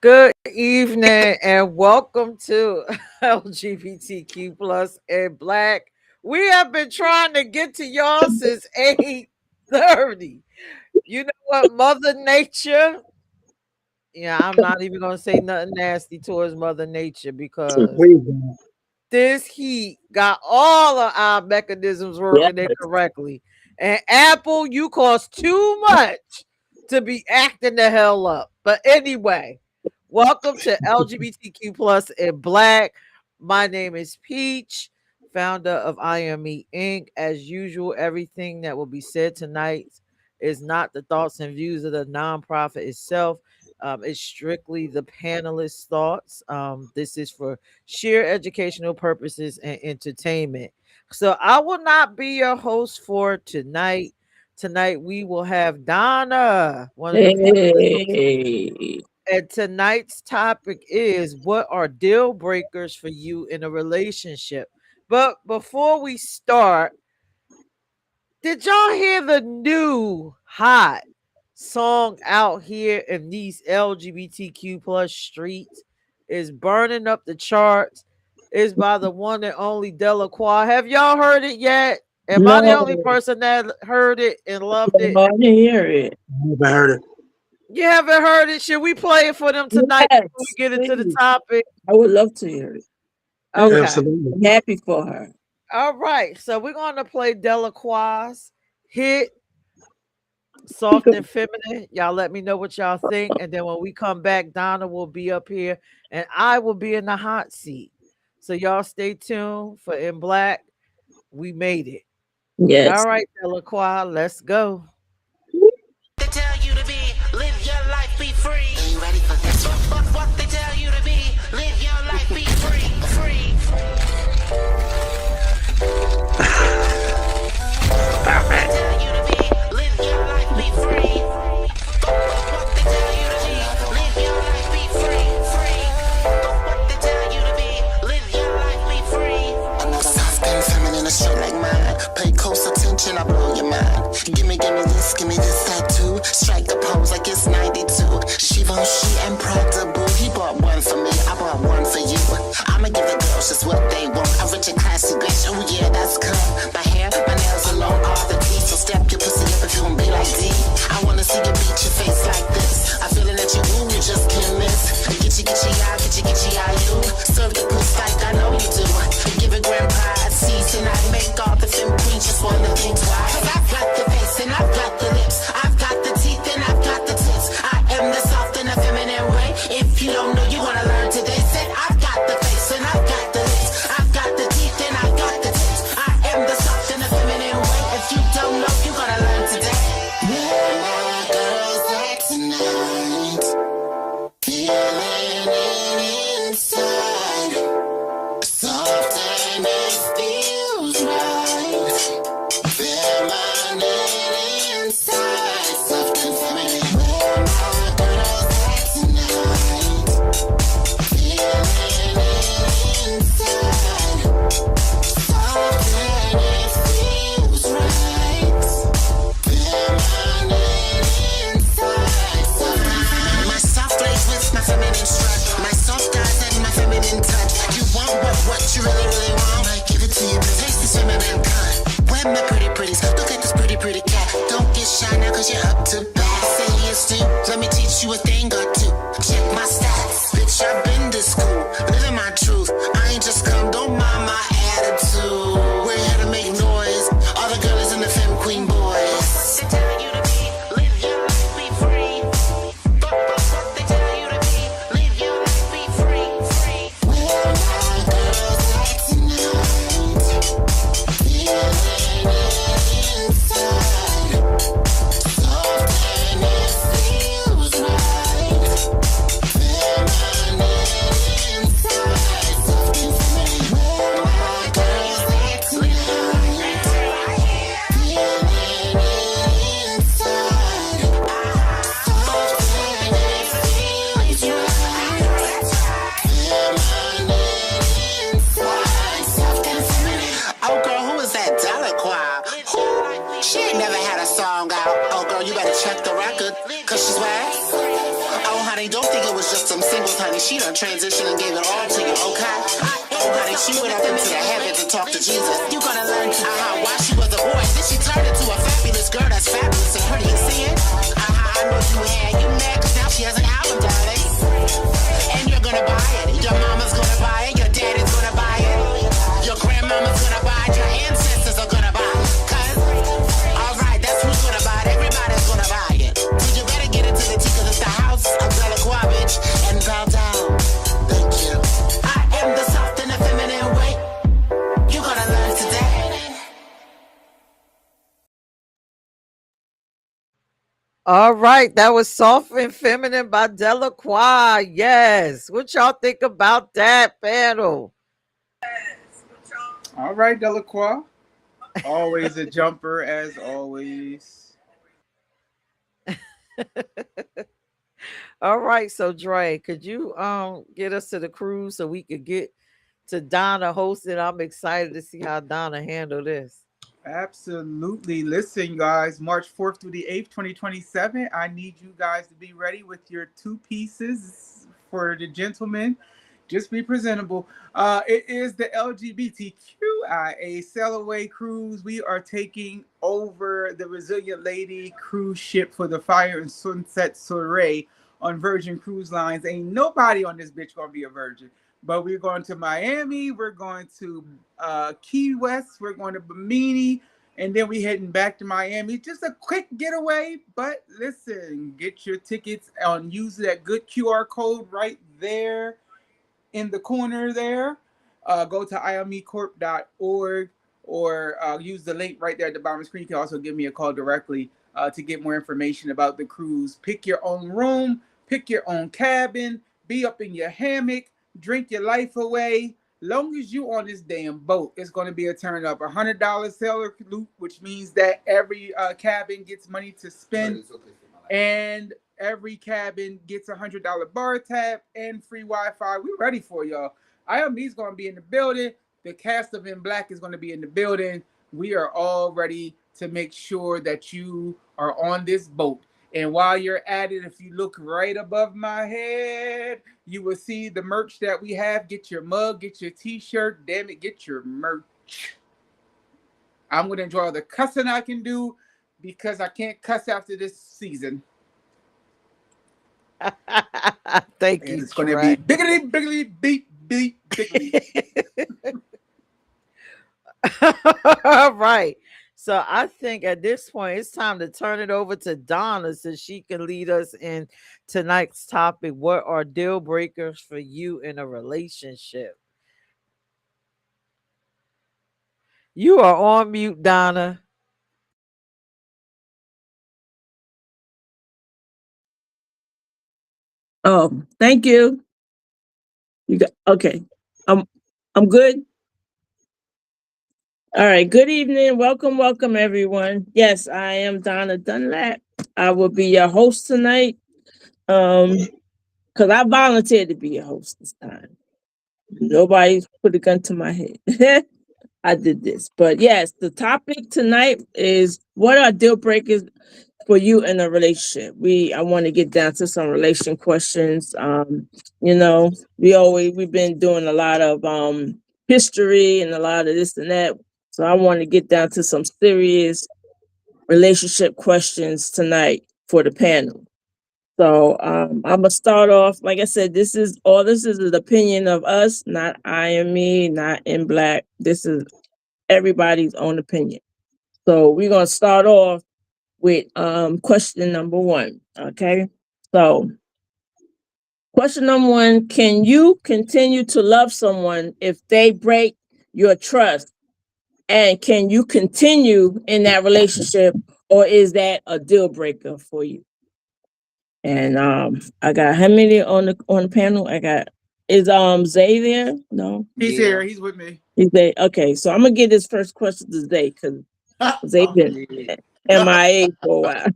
Good evening and welcome to LGBTQ plus and Black. We have been trying to get to y'all since 8:30. You know what, Mother Nature? Yeah, I'm not even gonna say nothing nasty towards Mother Nature because this heat got all of our mechanisms working incorrectly. And Apple, you cost too much to be acting the hell up. But anyway, welcome to LGBTQ plus and Black. My name is Peach, founder of I Am Me Inc. As usual, everything that will be said tonight is not the thoughts and views of the nonprofit itself. It's strictly the panelists' thoughts. This is for sheer educational purposes and entertainment. So I will not be your host for tonight. Tonight we will have Donna, one of the panelists. And tonight's topic is, what are deal breakers for you in a relationship? But before we start, did y'all hear the new hot song out here in these LGBTQ plus streets? Is burning up the charts. Is by the one and only Delacroix. Have y'all heard it yet? Am I the only person that heard it and loved it? I didn't hear it. I never heard it. You haven't heard it? Should we play it for them tonight before we get into the topic? I would love to hear it. Okay. Absolutely. I'm happy for her. All right. So we're going to play Delacroix's hit, Soft and Feminine. Y'all let me know what y'all think. And then when we come back, Donna will be up here and I will be in the hot seat. So y'all stay tuned for In Black. We made it. Yes. All right, Delacroix, let's go. They tell you to be, live your life, be free. Are you ready for this one? What they tell you to be, live your life, be free, free. They tell you to be, live your life, be free. What they tell you to be, live your life, be free, free. What they tell you to be, live your life, be free. Another soft and feminine, a straight like mine. Pay close attention, I blow your mind. Give me this tattoo. Strike a pose like it's 92. Givenchy and Prada boo. He bought one for me, I bought one for you. I'ma give the girls just what they want. A rich and classy bitch, oh yeah, that's come. My hair, my nails alone, all the teeth. So step your pussy up if you gon' be like D. I wanna see you beat your face like this. I feelin' that you ooh, you just can't miss. Get you, you. Serve the pussy like I know you do. Give it grand pride, season. I make all the femme queens just wanna think twice. Cause I've got the face and I've got the lips. I've got the teeth and I've got the tits. I am the soft and the feminine way. If you don't know, you wanna learn today. Said I've got the face and I've got the lips. I've got the teeth and I've got the tits. I am the honey, she done transitioned and gave it all to you, okay? Oh, honey, she went up into the heavens to talk to Jesus. You gonna learn why she was a boy. Then she turned into a fabulous girl that's fabulous and pretty. You see it? I know you had. You mad cause now she has an album, darling. And you're gonna buy it. Your mama's gonna buy it. Your daddy's gonna buy it. Your grandmama's gonna buy it. Your ancestors are gonna buy it. Cause, alright, that's who's gonna buy it. Everybody's gonna buy it. So you better get into the tea cause it's the house of Delacroix, bitch. And bow down. Thank you. I am the soft and the feminine way. You're gonna learn today. All right, that was Soft and Feminine by Delacroix. Yes. What y'all think about that panel? All right, Delacroix. Always a jumper, as always. All right, so Dre, could you get us to the cruise so we could get to Donna hosting? I'm excited to see how Donna handle this. Absolutely. Listen, guys, March 4th through the 8th, 2027. I need you guys to be ready with your two pieces for the gentlemen. Just be presentable. It is the LGBTQIA Sail Away Cruise. We are taking over the Resilient Lady cruise ship for the Fire and Sunset Soiree on Virgin Cruise Lines. Ain't nobody on this bitch gonna be a virgin. But we're going to Miami, we're going to Key West, we're going to Bimini, and then we heading back to Miami. Just a quick getaway, but listen, get your tickets on, use that good QR code right there in the corner there. Go to iomecorp.org or use the link right there at the bottom of the screen. You can also give me a call directly to get more information about the cruise. Pick your own room, pick your own cabin, be up in your hammock, drink your life away. Long as you on this damn boat, it's going to be a turn up. $100 sailor loot, which means that every cabin gets money to spend, and every cabin gets $100 bar tab and free Wi-Fi. We ready for y'all. IME's going to be in the building. The cast of In Black is going to be in the building. We are all ready to make sure that you are on this boat. And while you're at it, if you look right above my head, you will see the merch that we have. Get your mug, get your t-shirt, damn it, get your merch. I'm going to enjoy all the cussing I can do because I can't cuss after this season. Thank And you. it's going to be biggity, biggity, beep, beep, biggity. All right. So I think at this point it's time to turn it over to Donna so she can lead us in tonight's topic. What are deal breakers for you in a relationship? You are on mute, Donna. Oh, thank you. You got okay. I'm good. All right. Good evening. Welcome, everyone. Yes, I am Donna Dunlap. I will be your host tonight. Because I volunteered to be your host this time. Nobody put a gun to my head. I did this. But yes, the topic tonight is what are deal breakers for you in a relationship. I want to get down to some relation questions. We've been doing a lot of history and a lot of this and that. So I want to get down to some serious relationship questions tonight for the panel. So I'm gonna start off. Like I said, this is an opinion of us, not I and me, not In Black. This is everybody's own opinion. So we're gonna start off with question number 1. Okay. So question number 1, can you continue to love someone if they break your trust? And can you continue in that relationship, or is that a deal breaker for you? And I got how many on the panel? Is Zay there? No. He's here. He's with me. He's there. Okay, so I'm gonna get this first question to Zay because Zay been MIA for a while.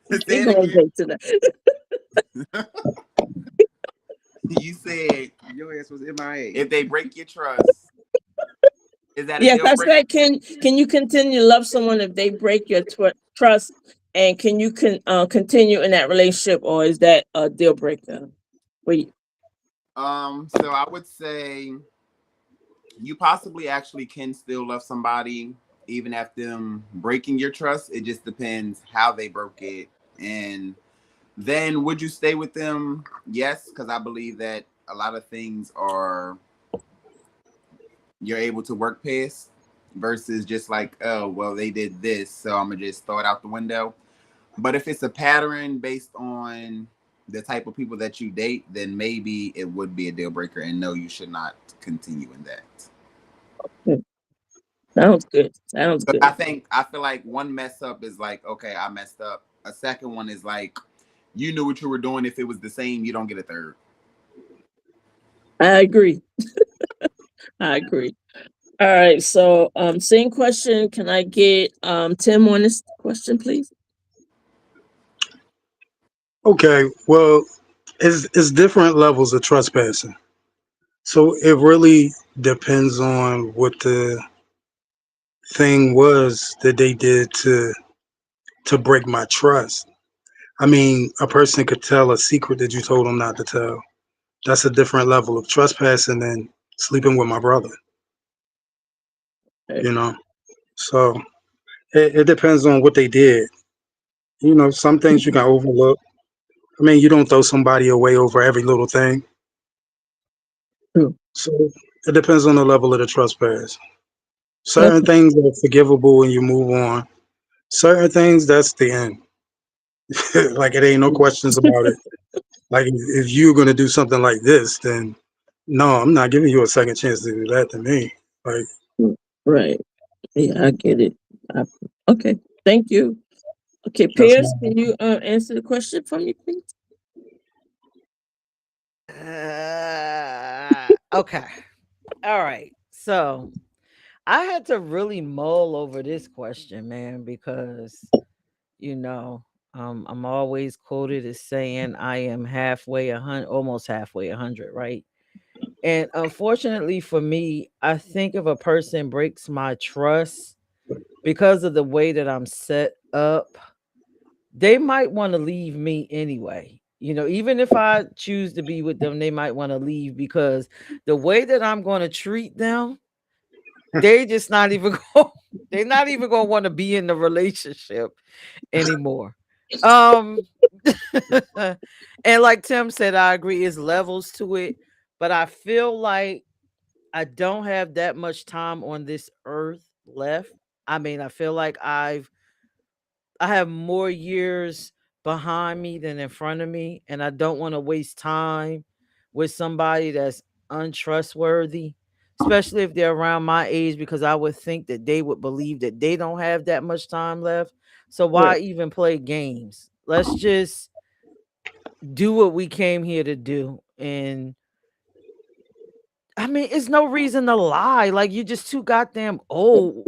He's gonna Zay tonight. You said Your ass was MIA. if they break your trust, is that a Yes, deal that's breaker? right. Can you continue to love someone if they break your trust? And can you continue in that relationship, or is that a deal breaker for you? So I would say you possibly actually can still love somebody even after them breaking your trust. It just depends how they broke it. And then would you stay with them? Yes, because I believe that a lot of things are you're able to work past versus just like, oh, well, they did this, so I'm gonna just throw it out the window. But if it's a pattern based on the type of people that you date, then maybe it would be a deal breaker. And no, you should not continue in that. Sounds good. Sounds But good. I feel like one mess up is like, okay, I messed up. A second one is like, you knew what you were doing. If it was the same, you don't get a third. I agree. I agree. All right. So, same question. Can I get Tim on this question, please? Okay, well, it's different levels of trespassing. So it really depends on what the thing was that they did to break my trust. I mean, a person could tell a secret that you told them not to tell. That's a different level of trespassing than sleeping with my brother, Okay. you know? So it depends on what they did. You know, some things you can overlook. I mean, you don't throw somebody away over every little thing. True. So it depends on the level of the trespass. Certain Definitely. things are forgivable and you move on. Certain things, that's the end. Like it ain't no questions about it. Like if you're gonna do something like this, then no, I'm not giving you a second chance to do that to me. Like Right. Yeah, I get it. Okay. Thank you. Okay, that's Peirce, my can you answer the question for me, please? Okay. All right. So I had to really mull over this question, man, because you know, I'm always quoted as saying I am halfway 100, almost halfway 100, right? And unfortunately for me, I think if a person breaks my trust because of the way that I'm set up, they might want to leave me anyway. You know, even if I choose to be with them, they might want to leave because the way that I'm going to treat them, they just not even going they're not even going to want to be in the relationship anymore. Um and like Tim said, I agree, it's levels to it, but I feel like I don't have that much time on this earth left. I mean, I feel like I have more years behind me than in front of me, and I don't want to waste time with somebody that's untrustworthy, especially if they're around my age, because I would think that they would believe that they don't have that much time left. So why Right. even play games? Let's just do what we came here to do. And I mean, it's no reason to lie. Like you just too goddamn old.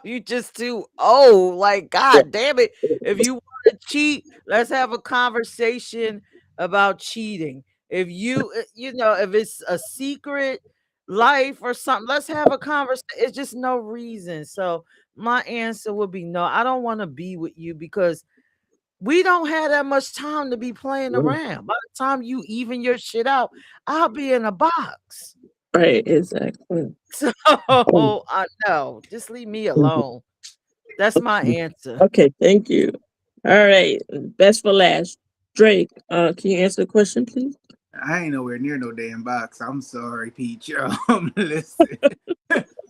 You just too old. Like, Right. god damn it. If you want to cheat, let's have a conversation about cheating. If if it's a secret life or something, let's have a conversation. It's just no reason. So my answer would be no. I don't want to be with you because we don't have that much time to be playing around. By the time you even your shit out, I'll be in a box. Right. Exactly. So I know. Just leave me alone. That's my answer. Okay. Thank you. All right. Best for last. Drake, can you answer the question, please? I ain't nowhere near no damn box. I'm sorry, Peach. Listen,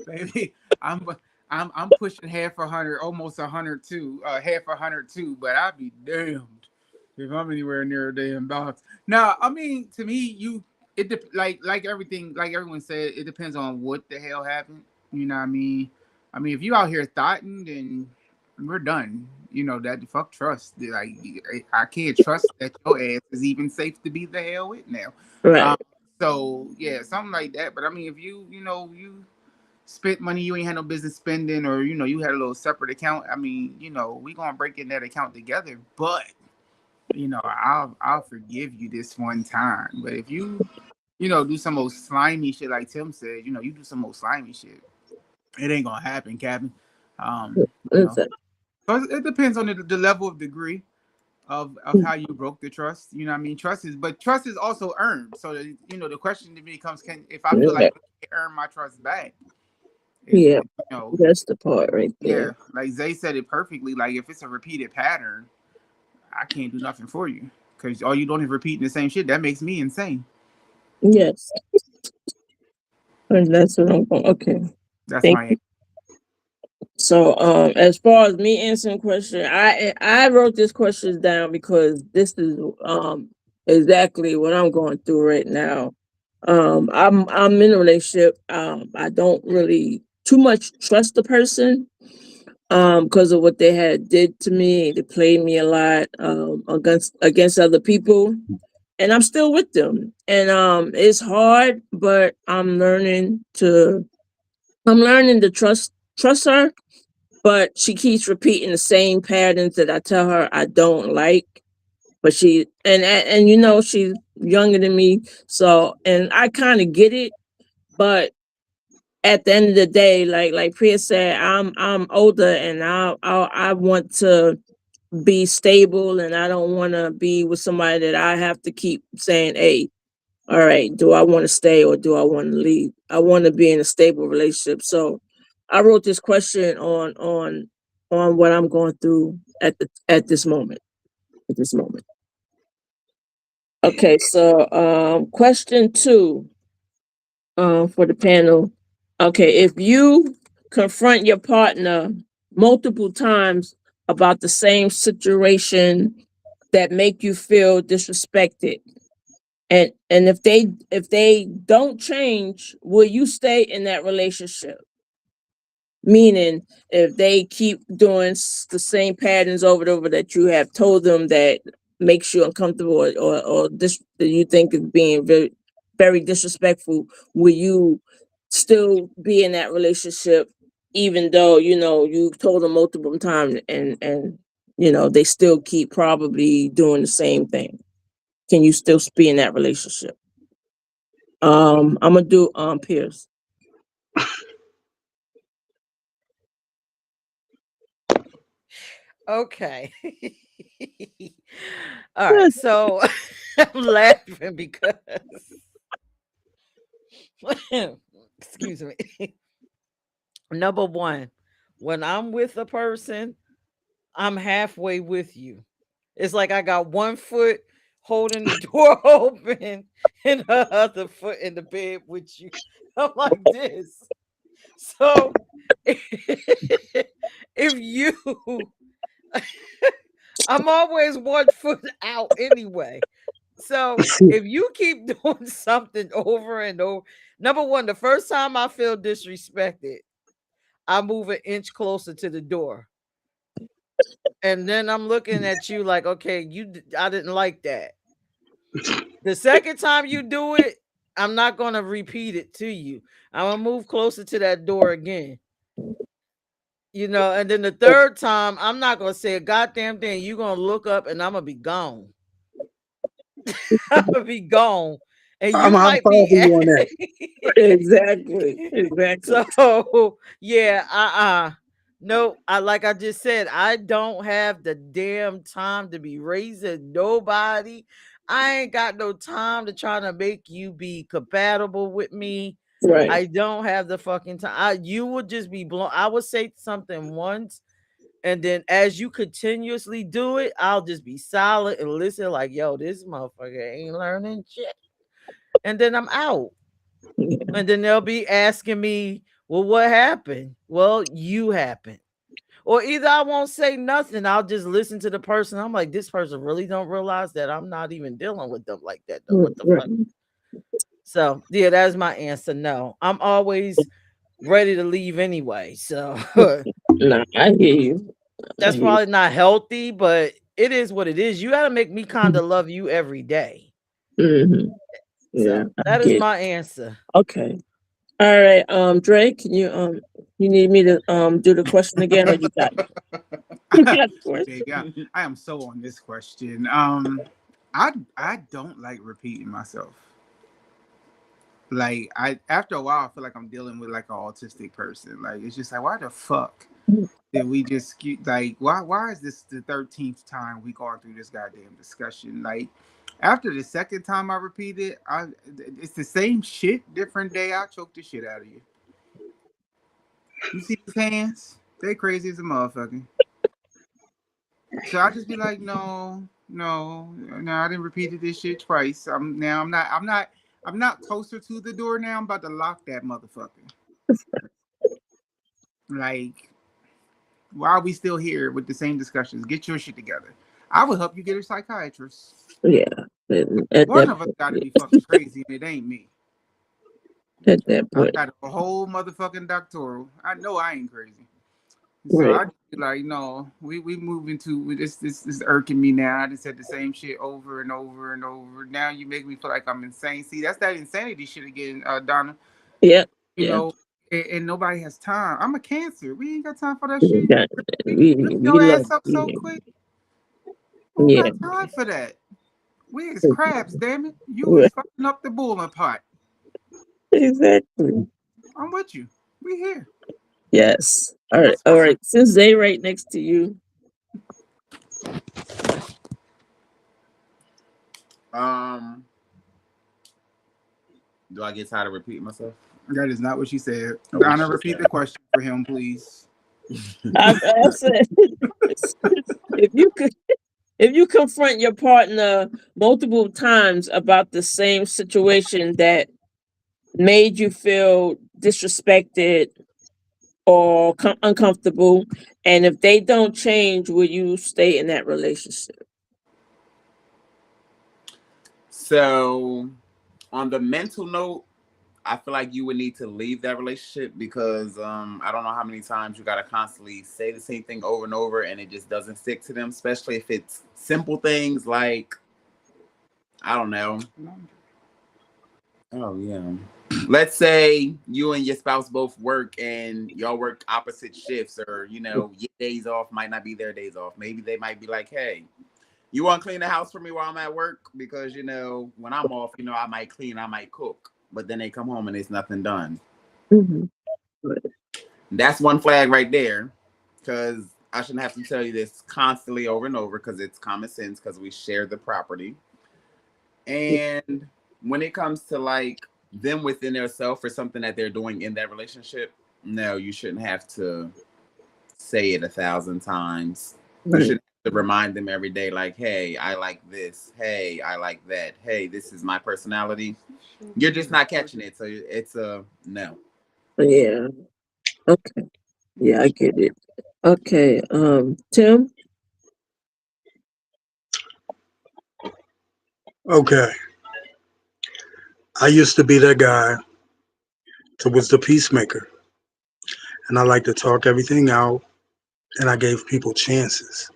baby, I'm I'm pushing half 100, almost 102, half 102. But I'd be damned if I'm anywhere near a damn box. Now, I mean, to me, like everything, like everyone said, it depends on what the hell happened. You know what I mean? I mean, if you out here thoughting, then we're done. You know that fuck trust. Like I can't trust that your ass is even safe to be the hell with now. Um, Right. so yeah, something like that. But I mean, if you spent money you ain't had no business spending, or you had a little separate account. I mean, we gonna break in that account together. But I'll forgive you this one time. But if you do some old slimy shit like Tim said, you do some old slimy shit, it ain't gonna happen, Captain. Um, you know. Exactly. So it depends on the level of degree. of how you broke the trust. You know what I mean? Trust is also earned. So the question to me becomes, can if I feel like Yeah, I can't earn my trust back, if yeah, you know, that's the part right yeah, there. like Zay said it perfectly. Like if it's a repeated pattern, I can't do nothing for you because all you doing is repeating the same shit. That makes me insane. Yes, and that's what I'm going. Okay, That's thank my you. So, as far as me answering the question, I wrote this question down because this is exactly what I'm going through right now. I'm in a relationship. I don't really too much trust the person because of what they had did to me. They played me a lot against other people, and I'm still with them. And it's hard, but I'm learning to trust her, but she keeps repeating the same patterns that I tell her I don't like. But and she's younger than me, so and I kind of get it. But at the end of the day, like Priya said, I'm older, and I want to be stable, and I don't want to be with somebody that I have to keep saying, "Hey, all right, do I want to stay or do I want to leave?" I want to be in a stable relationship. So I wrote this question on what I'm going through at this moment. At this moment. Okay, so question 2 for the panel. Okay, if you confront your partner multiple times about the same situation that make you feel disrespected, and if they don't change, will you stay in that relationship? Meaning, if they keep doing the same patterns over and over that you have told them that makes you uncomfortable, or this that you think is being very very disrespectful, will you still be in that relationship even though you've told them multiple times, and they still keep probably doing the same thing? Can you still be in that relationship? I'm gonna do Peirrce. Okay. All right. So I'm laughing because excuse me. Number one, when I'm with a person, I'm halfway with you. It's like I got one foot holding the door open and the other foot in the bed with you. I'm like this. So if you I'm always one foot out anyway. So if you keep doing something over and over, number one, the first time I feel disrespected, I move an inch closer to the door. And then I'm looking at you like, okay, I didn't like that. The second time you do it, I'm not going to repeat it to you. I'm going to move closer to that door again. And then the third time, I'm not going to say a goddamn thing. You're going to look up and I'm going to be gone. I'm going to be gone. And I'm you high might be. five you on that. Exactly. Exactly. So, yeah, no, like I just said, I don't have the damn time to be raising nobody. I ain't got no time to try to make you be compatible with me. Right. I don't have the fucking time. You would just be blown. I would say something once, and then as you continuously do it, I'll just be silent and listen like, yo, this motherfucker ain't learning shit. And then I'm out. Yeah. And then they'll be asking me, well, what happened? Well, you happened. Or either I won't say nothing. I'll just listen to the person. I'm like, this person really don't realize that I'm not even dealing with them like that, though. What the fuck? Right. So yeah, that's my answer. No. I'm always ready to leave anyway. So Nah, I hear you. I that's hear you. probably not healthy, but it is what it is. You gotta make me kind of love you every day. Hmm. Yeah, So I that is get it. my answer. Okay. All right. Drake, can you need me to do the question again, or you got it? You got the Baby, question. I am so on this question. I don't like repeating myself. Like I after a while I feel like I'm dealing with like an autistic person. Like it's just like why the fuck That we just like, why is this the 13th time we going through this goddamn discussion? Like, after the second time I repeat it, it's the same shit, different day. I choke the shit out of you. You see his hands? They crazy as a motherfucker. So I just be like, no, no, no. I didn't repeat this shit twice. I'm not closer to the door now. I'm about to lock that motherfucker. Like, why are we still here with the same discussions? Get your shit together. I would help you get a psychiatrist. Yeah. At One that of us point, got to yeah. be fucking crazy, and it ain't me. At that I point, got a whole motherfucking doctoral. I know I ain't crazy. So right? I just be like, no, we move into this is irking me now. I just said the same shit over and over and over. Now you make me feel like I'm insane. See, that's that insanity shit again, Donna. Yeah, You yeah. know, and nobody has time. I'm a Cancer. We ain't got time for that We shit. got Rip we your love ass up so you. quick. Who Yeah, got time for that? We is crabs, damn it. You yeah. is fucking up the boiling pot. Exactly. I'm with you. We here. Yes. All right. What's All up? right. Since they right next to you, Um, do I get tired of repeating myself? That is not what she said. Oh, Donna, shit. repeat the question for him, please. I said, if you could, if you confront your partner multiple times about the same situation that made you feel disrespected or uncomfortable, and if they don't change, will you stay in that relationship? So, on the mental note, I feel like you would need to leave that relationship because I don't know how many times you gotta constantly say the same thing over and over, and it just doesn't stick to them. Especially if it's simple things like, I don't know. Oh yeah. Let's say you and your spouse both work and y'all work opposite shifts, or your days off might not be their days off. Maybe they might be like, "Hey, you want to clean the house for me while I'm at work? Because when I'm off, I might clean, I might cook, but then they come home and there's nothing done." Mhm. That's one flag right there, because I shouldn't have to tell you this constantly over and over because it's common sense because we share the property. And when it comes to like them within their self or something that they're doing in that relationship, no, you shouldn't have to say it 1,000 times. You Right. should have to remind them every day, like, hey, I like this. Hey, I like that. Hey, this is my personality. You're just not catching it. So it's a no. Yeah. Okay. Yeah, I get it. Okay. Tim. Okay. I used to be that guy that was the peacemaker. And I like to talk everything out. And I gave people chances.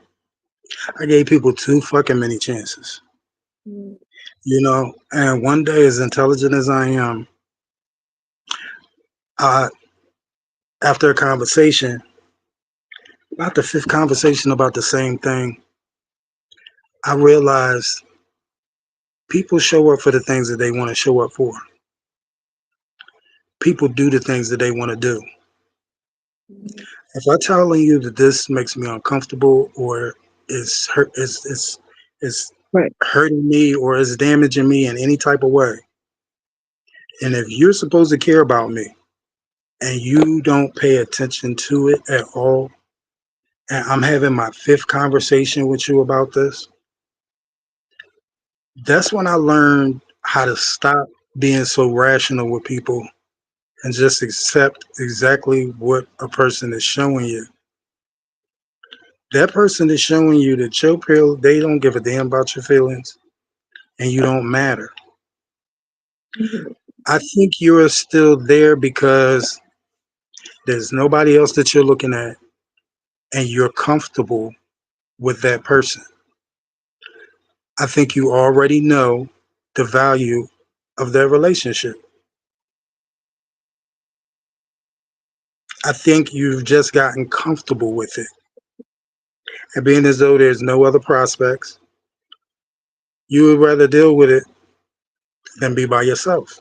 I gave people too fucking many chances. And one day, as intelligent as I am, uh, after a conversation, about the fifth conversation about the same thing, I realized people show up for the things that they want to show up for. People do the things that they want to do. If I telling you that this makes me uncomfortable or is Right. hurting me or is damaging me in any type of way, and if you're supposed to care about me and you don't pay attention to it at all, and I'm having my fifth conversation with you about this, that's when I learned how to stop being so rational with people and just accept exactly what a person is showing you. That person is showing you that they don't give a damn about your feelings and you don't matter. Mhm. I think you're still there because there's nobody else that you're looking at and you're comfortable with that person. I think you already know the value of their relationship. I think you've just gotten comfortable with it. And being as though there's no other prospects, you would rather deal with it than be by yourself.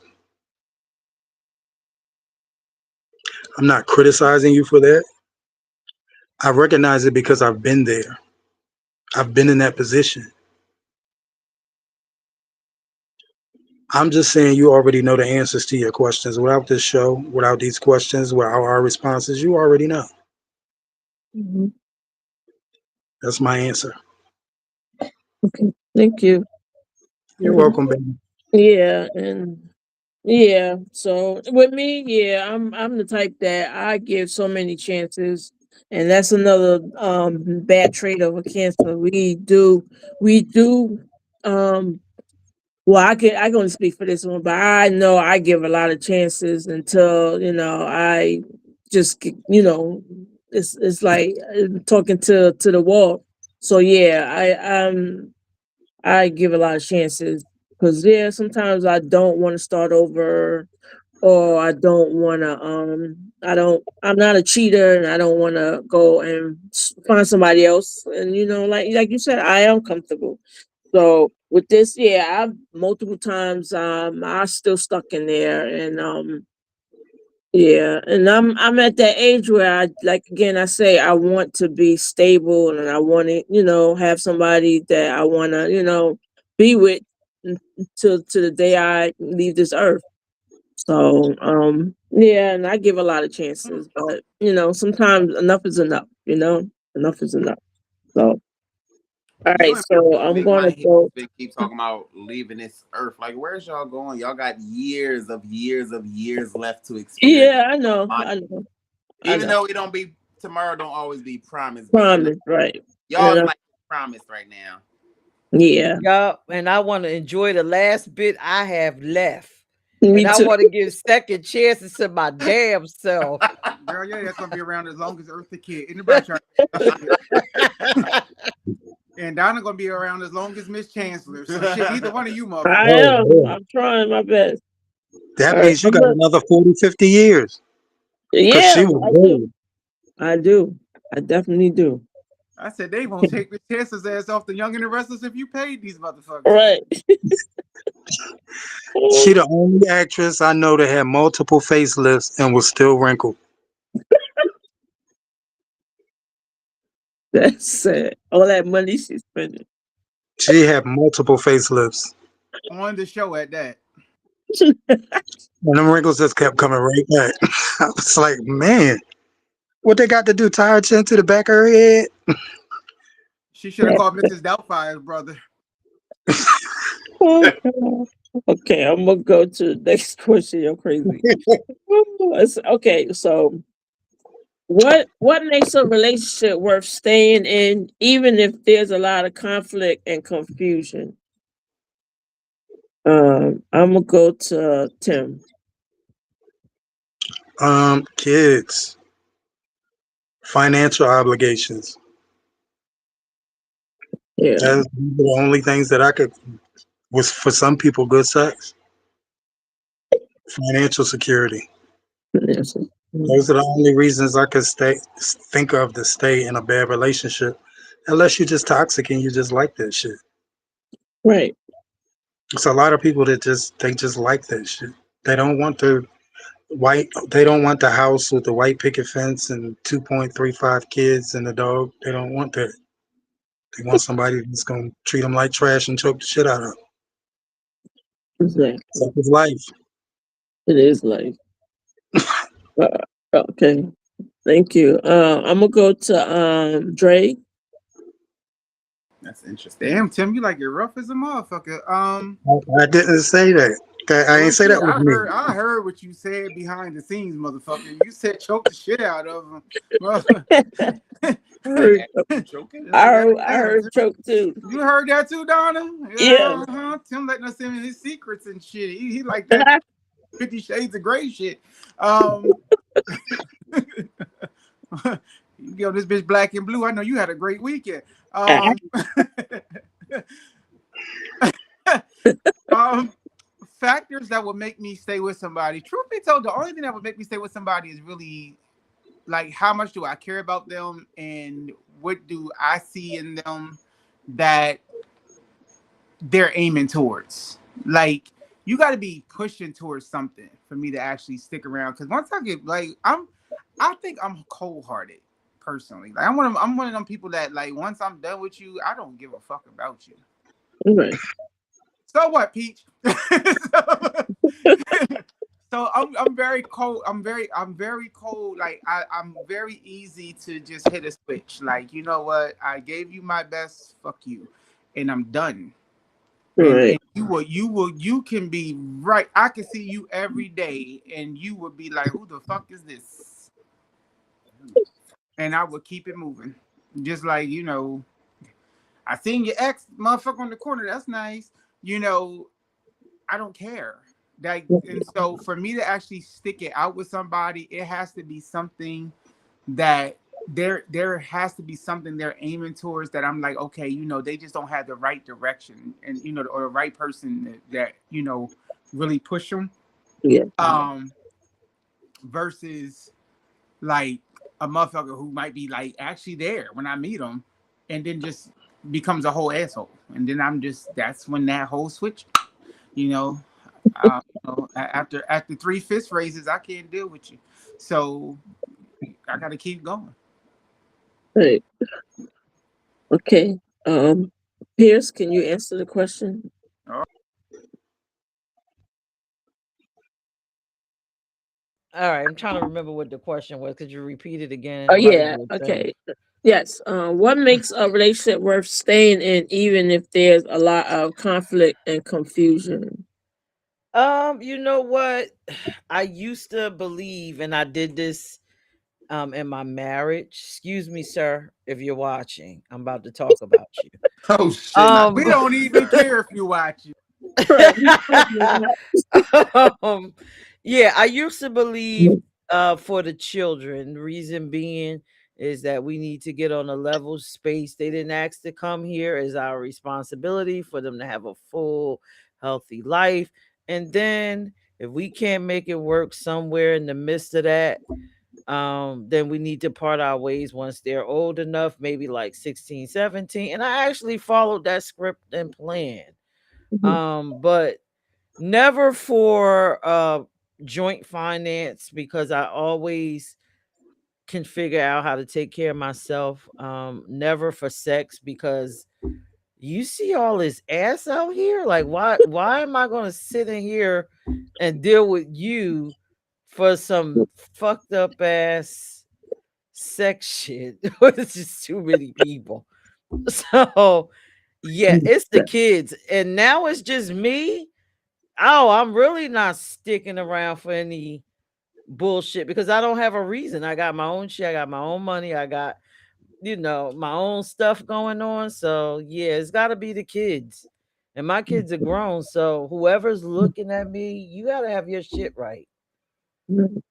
I'm not criticizing you for that. I recognize it because I've been there. I've been in that position. I'm just saying you already know the answers to your questions. Without this show, without these questions, without our responses, you already know. Mm-hmm. That's my answer. Okay, thank you. You're welcome, baby. Yeah, and yeah. So with me, yeah, I'm the type that I give so many chances, and that's another bad trait of a Cancer. We do um well, I can only speak for this one, but I know I give a lot of chances until I just it's like talking to the wall. So yeah, I give a lot of chances because yeah, sometimes I don't want to start over, or I don't want to I'm not a cheater, and I don't want to go and find somebody else. And like you said, I am comfortable. So with this, yeah, I've multiple times I still stuck in there, and yeah, and I'm at that age where I, like, again, I say I want to be stable, and I want to have somebody that I want to be with to the day I leave this earth. So yeah, and I give a lot of chances, but sometimes enough is enough. Enough is enough. So all You right, and so me I'm make my gonna head go. spin, keep talking about leaving this earth. Like, where's y'all going? Y'all got years left to experience. Yeah, I know, Life. I know, I Even know. though it don't be tomorrow, don't always be promised. But Promise, right? y'all's And like promised right now. yeah, Yup, and I want to enjoy the last bit I have left. me And I too. want to give second chances to my damn self. Girl, yeah, that's gonna be around as long as Earth the Kid. Anybody trying to shit. And Donna gonna be around as long as Miss Chancellor. So shit, either one of you I motherfuckers. Oh, am. boy. I'm trying my best. That All right, means you got another 40, 50 years. Because yeah, she was I do. old. I do. I definitely do. I said they won't take Miss Chancellor's ass off the Young and the Restless if you paid these motherfuckers. Right. She the only actress I know that had multiple facelifts and was still wrinkled. That's sad. All that money she's spending. She had multiple facelifts. On the show at that. And them wrinkles just kept coming right back. I was like, man, what they got to do? Tie her chin to the back of her head? She should have called Mrs. Doubtfire's brother. Okay, I'm gonna go to the next question. You're crazy. Okay, so what makes a relationship worth staying in, even if there's a lot of conflict and confusion? I'm gonna go to Tim. Kids, financial obligations. Yeah. That's the only things that I could, was for some people, good sex. Financial security. Yes. Those are the only reasons I could think of to stay in a bad relationship. Unless you're just toxic and you just like that shit. Right. It's a lot of people that they just like that shit. They don't want they don't want the house with the white picket fence and 2.35 kids and a dog. They don't want that. They want somebody that's gonna treat them like trash and choke the shit out of them. Exactly. So it's life. It is like okay. Thank you. I'm gonna go to Dre. That's interesting. Damn, Tim, you like you're rough as a motherfucker. I didn't say that. Okay, I Well, ain't say shit, that was me. I heard what you said behind the scenes, motherfucker. You said choke the shit out of him. Well, I heard, Joking. I heard choke too. you heard that too, Donna? Yeah. Yeah, Tim letting us in his secrets and shit. He like that 50 Shades of Grey shit. You give this bitch black and blue. I know you had a great weekend. Factors that would make me stay with somebody. Truth be told, the only thing that would make me stay with somebody is really like how much do I care about them and what do I see in them that they're aiming towards. Like you got to be pushing towards something for me to actually stick around. Because once I get like I think I'm cold hearted personally. Like I'm one of them people that like once I'm done with you, I don't give a fuck about you. Right. So what, Peach? So I'm very cold. I'm very cold. Like I'm very easy to just hit a switch. Like, you know what? I gave you my best. Fuck you, and I'm done. And Right. you can be right. I can see you every day, and you would be like, "Who the fuck is this?" And I would keep it moving, just like, you know, I seen your ex motherfucker on the corner. That's nice. You know, I don't care. Like, and so for me to actually stick it out with somebody, it has to be something that there has to be something they're aiming towards that I'm like, okay, you know, they just don't have the right direction, and you know, or the right person that you know really push them. Yeah. Versus like a motherfucker who might be like actually there when I meet him, and then just becomes a whole asshole, and then that's when that whole switch, you know. After 3 fist raises, I can't deal with you, so I got to keep going. Right. Okay. Peirrce, can you answer the question? All right, I'm trying to remember what the question was. Could you repeat it again? Oh I'm about to yeah. do a thing. Okay. Yes. What makes a relationship worth staying in, even if there's a lot of conflict and confusion? You know what? I used to believe, and I did this in my marriage. Excuse me, sir, if you're watching. I'm about to talk about you. Oh shit! Not We this. don't even care if you watch it. Right. um, yeah, I used to believe for the children. Reason being is that we need to get on a level space. They didn't ask to come here. Is our responsibility for them to have a full, healthy life. And then if we can't make it work somewhere in the midst of that, then we need to part our ways once they're old enough, maybe like 16, 17. And I actually followed that script and plan. But never for joint finance, because I always can figure out how to take care of myself. Never for sex, because you see all this ass out here. Like, why am I gonna sit in here and deal with you for some fucked up ass sex shit? It's just too many people. So yeah, it's the kids. And now it's just me. Oh, I'm really not sticking around for any bullshit because I don't have a reason. I got my own shit. I got my own money. I got, you know, my own stuff going on. So yeah, it's got to be the kids. And my kids are grown. So whoever's looking at me, you got to have your shit right. You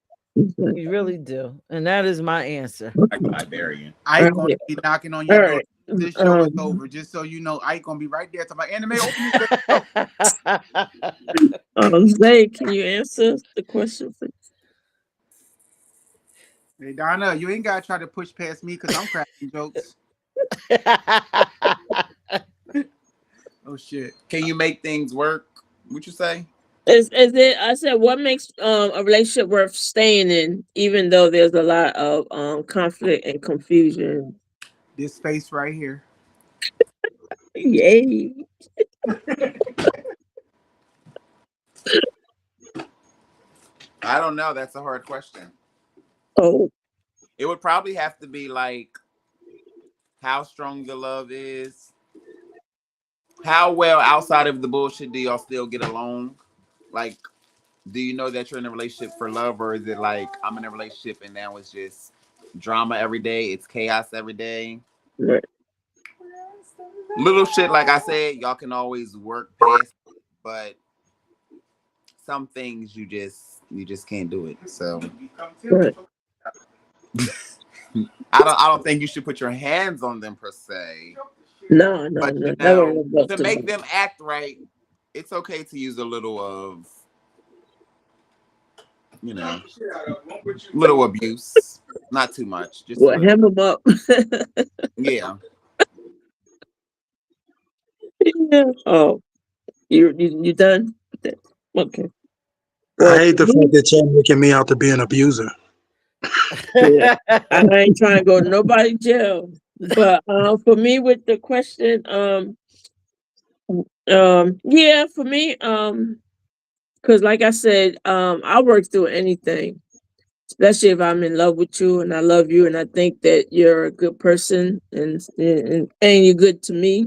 really do. And that is my answer. Like a librarian. Ike gonna be knocking on All your door. right. This show is over. Just so you know, Ike gonna be right there. Talking about anime. Open this. Zay, can you answer the question, please? Hey Donna, you ain't gotta try to push past me because I'm cracking jokes. Oh shit! Can you make things work? What you say? Is it? I said, what makes a relationship worth staying in, even though there's a lot of conflict and confusion? This space right here. Yay! I don't know. That's a hard question. Oh, It would probably have to be like how strong the love is. How well outside of the bullshit do y'all still get along? Like, do you know that you're in a relationship for love, or is it like I'm in a relationship and now it's just drama every day? It's chaos every day. right. Little shit, like I said, y'all can always work past, but some things you just can't do it. So Right. I don't think you should put your hands on them per se. No, But you never know, about to make them act right, it's okay to use a little of, you know, little abuse. Not too much. Just what, hem them up. yeah. Yeah. Oh, you done? Okay. I hate the fact that y'all making me out to be an abuser. Yeah. I ain't trying to go to nobody jail. But for me with the question, yeah, for me, because like I said, I work through anything, especially if I'm in love with you and I love you and I think that you're a good person and you're good to me,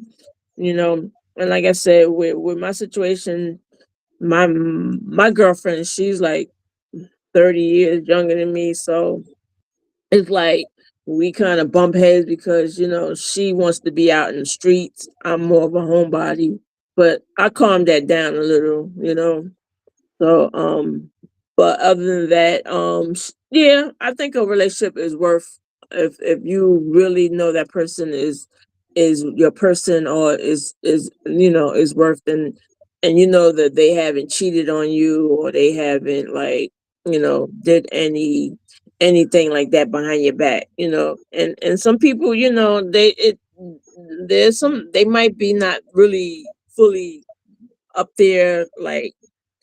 you know. And like I said, with my situation, my girlfriend, she's like 30 years younger than me, so it's like we kind of bump heads because she wants to be out in the streets. I'm more of a homebody, but I calmed that down a little. So, but other than that, yeah, I think a relationship is worth if you really know that person is your person or is worth and you know that they haven't cheated on you or they haven't like did anything like that behind your back, and some people there's some they might be not really fully up there like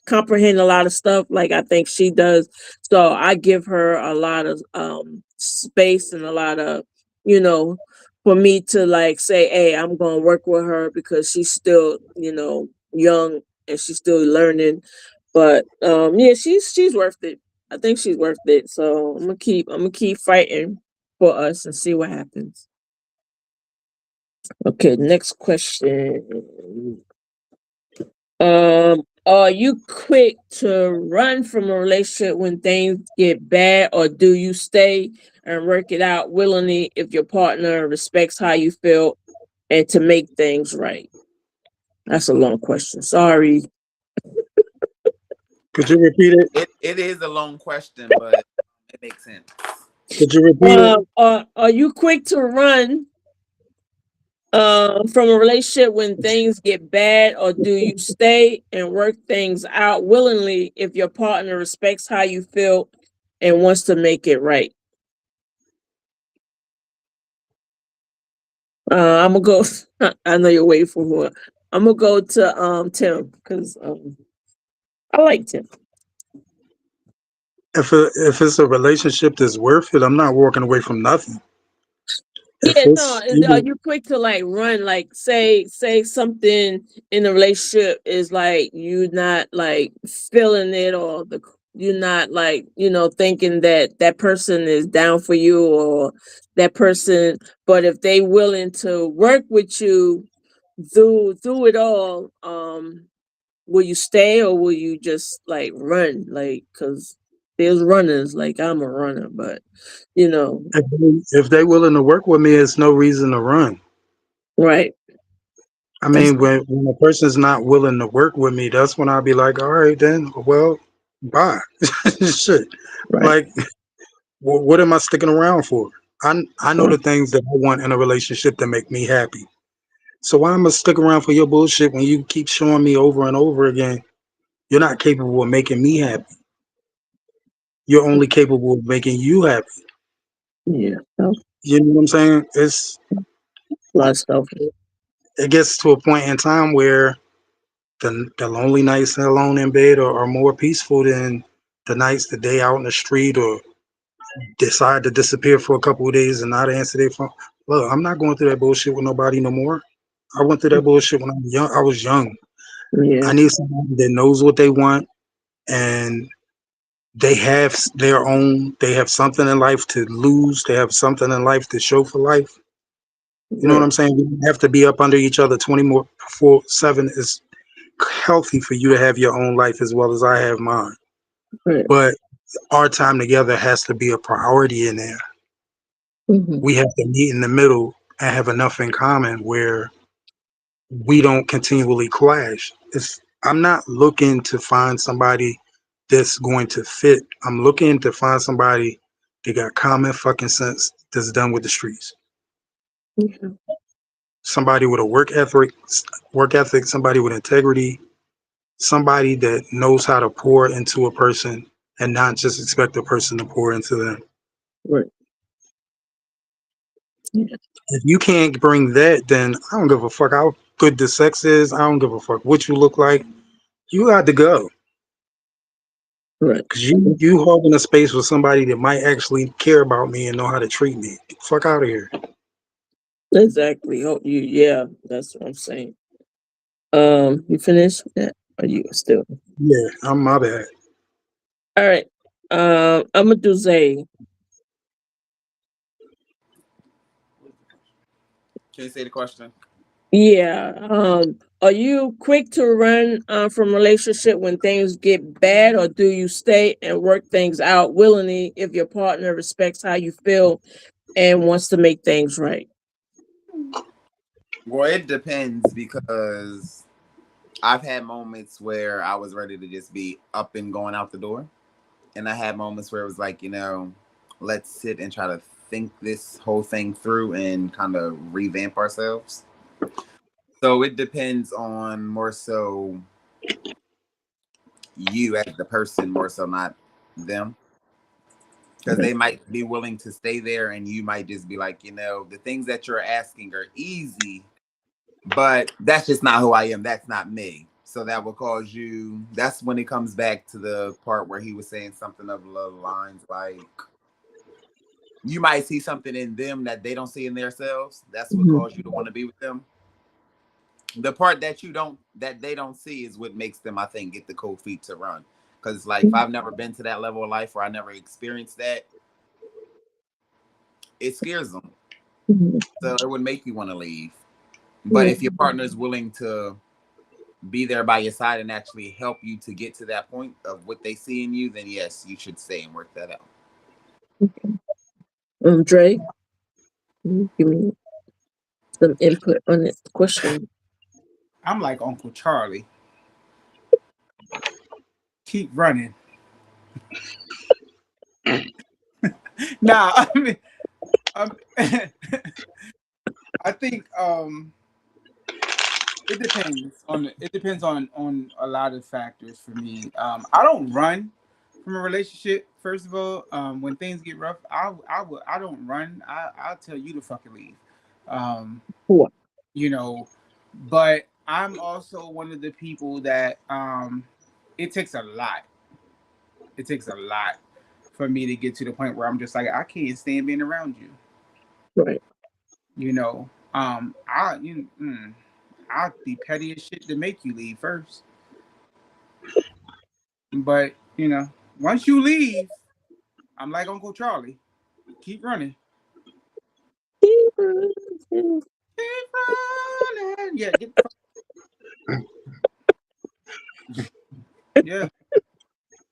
comprehend a lot of stuff like I think she does. So I give her a lot of space and a lot of, for me to like say, hey, I'm gonna work with her because she's still, young and she's still learning. But yeah, she's worth it. I think she's worth it. So I'm gonna keep fighting for us and see what happens. Okay, next question. Are you quick to run from a relationship when things get bad, or do you stay and work it out willingly if your partner respects how you feel and to make things right? That's a long question. Sorry. Could you repeat it? It is a long question, but it makes sense. Could you repeat it? Are you quick to run from a relationship when things get bad, or do you stay and work things out willingly if your partner respects how you feel and wants to make it right? I'm gonna go. I know you're waiting for one. I'm gonna go to Tim because I like Tim. If it's a relationship that's worth it, I'm not walking away from nothing. If Yeah, no. it's Are either, you quick to like run? Like say something in the relationship is like you not like feeling it, or you're not like thinking that that person is down for you or that person. But if they willing to work with you through it all, will you stay or will you just like run? Like, cause there's runners. Like I'm a runner, but you know, if they willing to work with me, it's no reason to run. right? I That's mean, when a person's not willing to work with me, that's when I'll be like, all right, then, well, bye. Shit. right. Like, what am I sticking around for? I know the things that I want in a relationship that make me happy. So why am I stick around for your bullshit when you keep showing me over and over again you're not capable of making me happy? You're only capable of making you happy. Yeah, a You know what I'm saying? lot of stuff. It gets to a point in time where the lonely nights alone in bed are more peaceful than the nights the day out in the street or decide to disappear for a couple of days and not answer their phone. Look, I'm not going through that bullshit with nobody no more. I went through that bullshit when I was young. I was young. Yeah, I need somebody that knows what they want and they have they have something in life to lose. They have something in life to show for life. You know what right, I'm saying? We don't have to be up under each other 24/7. It's healthy for you to have your own life as well as I have mine. right. But our time together has to be a priority in there. Hmm. We have to meet in the middle and have enough in common where we don't continually clash. I'm not looking to find somebody that's going to fit. I'm looking to find somebody that got common fucking sense that's done with the streets. Yeah, Somebody with a work ethic, somebody with integrity, somebody that knows how to pour into a person and not just expect a person to pour into them. right. Yeah, If you can't bring that, then I don't give a fuck how good the sex is. I don't give a fuck what you look like. You got to go. Right. Cause you holding a space with somebody that might actually care about me and know how to treat me. Get the fuck out of here. Exactly. Oh, yeah, that's what I'm saying. You finished with that? Are you still? Yeah, I'm my bad. All right. I'm gonna do Zay. Can you say the question? Yeah. Are you quick to run from relationship when things get bad, or do you stay and work things out willingly if your partner respects how you feel and wants to make things right? Well, it depends because I've had moments where I was ready to just be up and going out the door. And I had moments where it was like, let's sit and try to think this whole thing through and kind of revamp ourselves. So it depends on more so you as the person, more so not them. Because they might be willing to stay there and you might just be like, the things that you're asking are easy, but that's just not who I am. That's not me. So that will cause you. That's when it comes back to the part where he was saying something of the lines like, you might see something in them that they don't see in themselves. That's what Mhm. caused you to want to be with them. The part that they don't see is what makes them, I think, get the cold feet to run. Because like, if I've never been to that level of life, or I never experienced that, it scares them. Mhm. So it would make you want to leave. But Yeah. if your partner is willing to be there by your side and actually help you to get to that point of what they see in you, then yes, you should stay and work that out. Dre, give me some input on this question. I'm like Uncle Charlie. Keep running. Nah, I mean, um, I think it depends on a lot of factors for me. I don't run from a relationship. First of all, when things get rough, I don't run. I'll tell you to fucking leave. Um, What? you know, but I'm also one of the people that it takes a lot. It takes a lot for me to get to the point where I'm just like I can't stand being around you. Right. You know, I'll be petty as shit to make you leave first. But once you leave, I'm like Uncle Charlie. Keep running. Keep running. Yeah, get the yeah,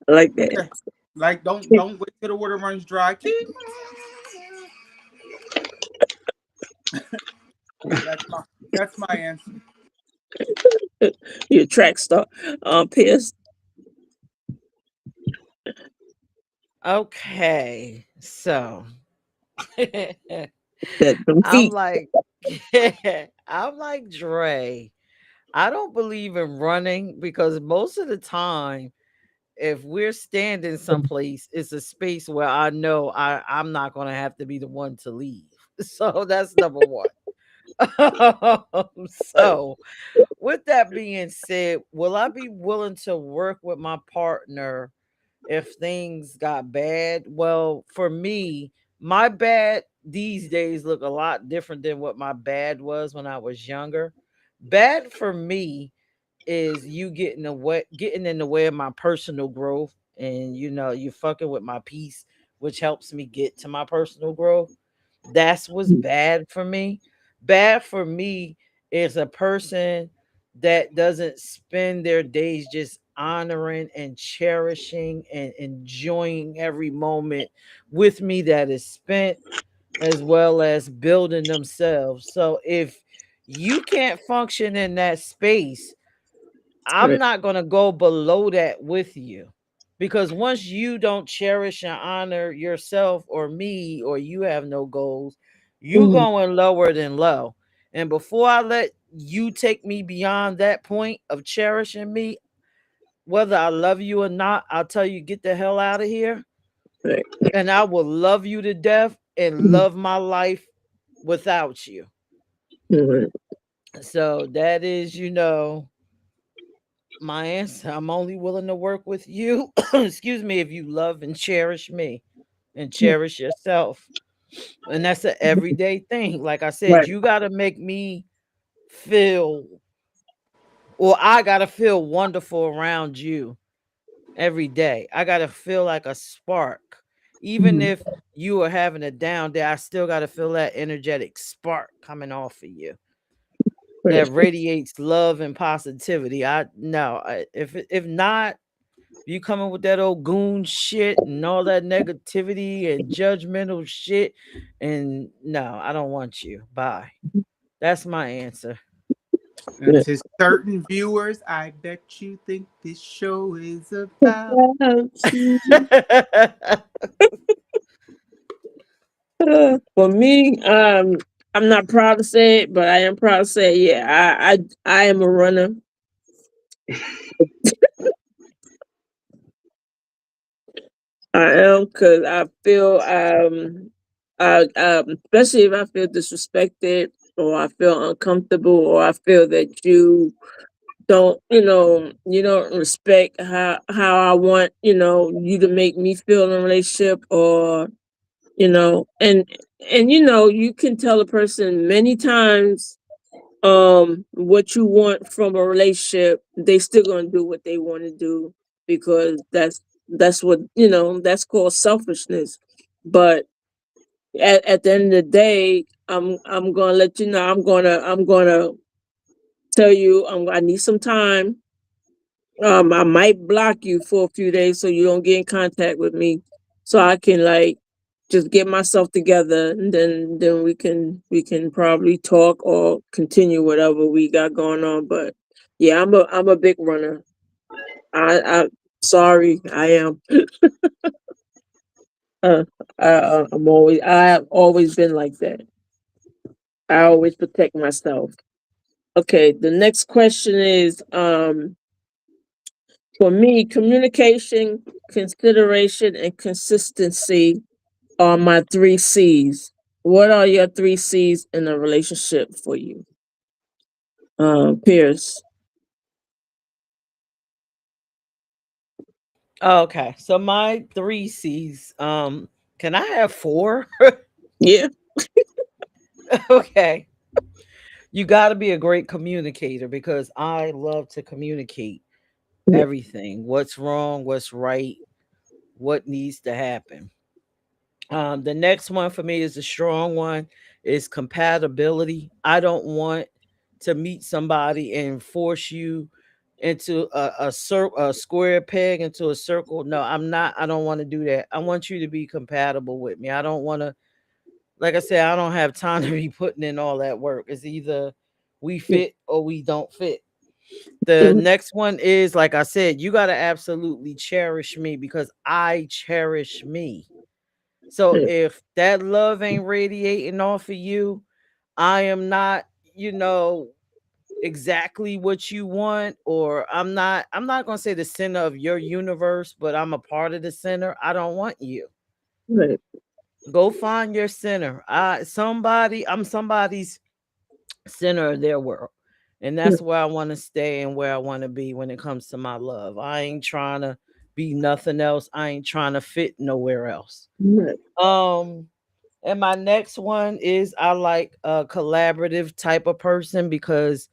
I like that. yeah. Like don't wait till the water runs dry. Keep that's my answer. You're a track star. Peirrce. Okay, so That them I'm feet. like, I'm like Dre. I don't believe in running because most of the time, if we're standing someplace, it's a space where I know I'm not going to have to be the one to leave. So that's number one. So, with that being said, will I be willing to work with my partner if things got bad? Well, for me, my bad these days look a lot different than what my bad was when I was younger. Bad for me is you getting in the way of my personal growth, and you fucking with my peace, which helps me get to my personal growth. That's what's bad for me. Bad for me is a person that doesn't spend their days just honoring and cherishing and enjoying every moment with me that is spent, as well as building themselves. So if you can't function in that space, I'm Right. not going to go below that with you. Because once you don't cherish and honor yourself or me, or you have no goals, you Mhm. going lower than low. And before I let you take me beyond that point of cherishing me, whether I love you or not, I'll tell you, get the hell out of here. Right. And I will love you to death and Mhm. love my life without you. Right. So that is, My answer, I'm only willing to work with you, excuse me, if you love and cherish me and cherish yourself. And that's an everyday thing. Like I said, Right. you got to make me feel, or I got to feel wonderful around you every day. I got to feel like a spark. Even Mhm. if you are having a down day, I still got to feel that energetic spark coming off of you Right. that radiates love and positivity. I no, if not, you coming with that old goon shit and all that negativity and judgmental shit, and no, I don't want you. Bye. That's my answer. And Yeah. to certain viewers, I bet you think this show is about. For me, I'm not proud to say it, but I am proud to say, yeah, I am a runner. I am because I feel especially if I feel disrespected or I feel uncomfortable or I feel that you don't respect how I want you to make me feel in a relationship or you know and you can tell a person many times what you want from a relationship, they still gonna do what they want to do because that's what that's called selfishness. But at the end of the day, I'm gonna let you know, I'm gonna tell you I need some time. I might block you for a few days so you don't get in contact with me, so I can like just get myself together, and then we can probably talk or continue whatever we got going on. But yeah, I'm a big runner. I sorry, I am. Uh, I've always been like that. I always protect myself. Okay, the next question is for me, communication, consideration, and consistency are my three C's. What are your three C's in a relationship for you? Peirrce. Okay, so my three C's. Can I have four? Yeah. Okay, you got to be a great communicator because I love to communicate Yeah. everything. What's wrong? What's right? What needs to happen? The next one for me is a strong one is compatibility. I don't want to meet somebody and force you into a square peg into a circle. No, I'm not. I don't want to do that. I want you to be compatible with me. I don't want to, like I said, I don't have time to be putting in all that work. It's either we Yeah. fit or we don't fit. The Mhm. next one is, like I said, you got to absolutely cherish me because I cherish me. So Yeah. if that love ain't radiating off of you, I am not, you know, exactly what you want, or I'm not going to say the center of your universe, but I'm a part of the center. I don't want you. Right. Go find your center. I'm somebody's center of their world. And Yeah. that's where I want to stay and where I want to be when it comes to my love. I ain't trying to be nothing else. I ain't trying to fit nowhere else. Right. Um And my next one is I like a collaborative type of person because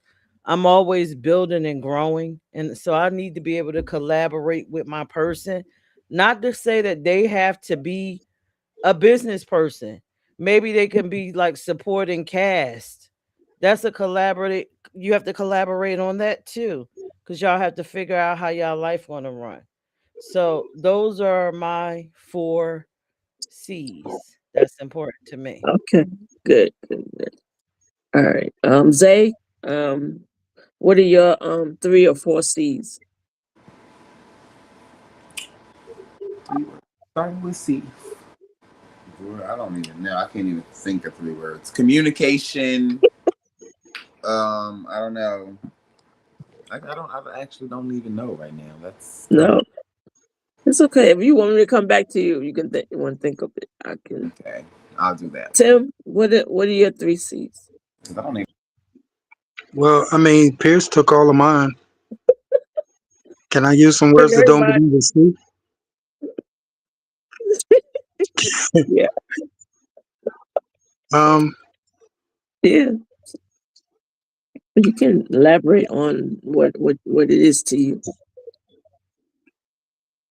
I'm always building and growing. And so I need to be able to collaborate with my person. Not to say that they have to be a business person. Maybe they can be like supporting cast. That's a collaborative. You have to collaborate on that too. Because y'all have to figure out how y'all life gonna run. So those are my four C's. That's important to me. Okay. Good. Good. Good. All right. Zay. What are your three or four C's? Three words. Starting with C. I don't even know. I can't even think of three words. Communication. I don't know. I don't. I actually don't even know right now. That's kind of No, it's okay. If you want me to come back to you, you can you want to think of it. I can. okay. I'll do that one. Tim, what are your three C's? 'Cause I don't even. Well, I mean, Pierce took all of mine. Can I use some But words that don't everybody, believe in sleep? yeah, Um, yeah. You can elaborate on what it is to you.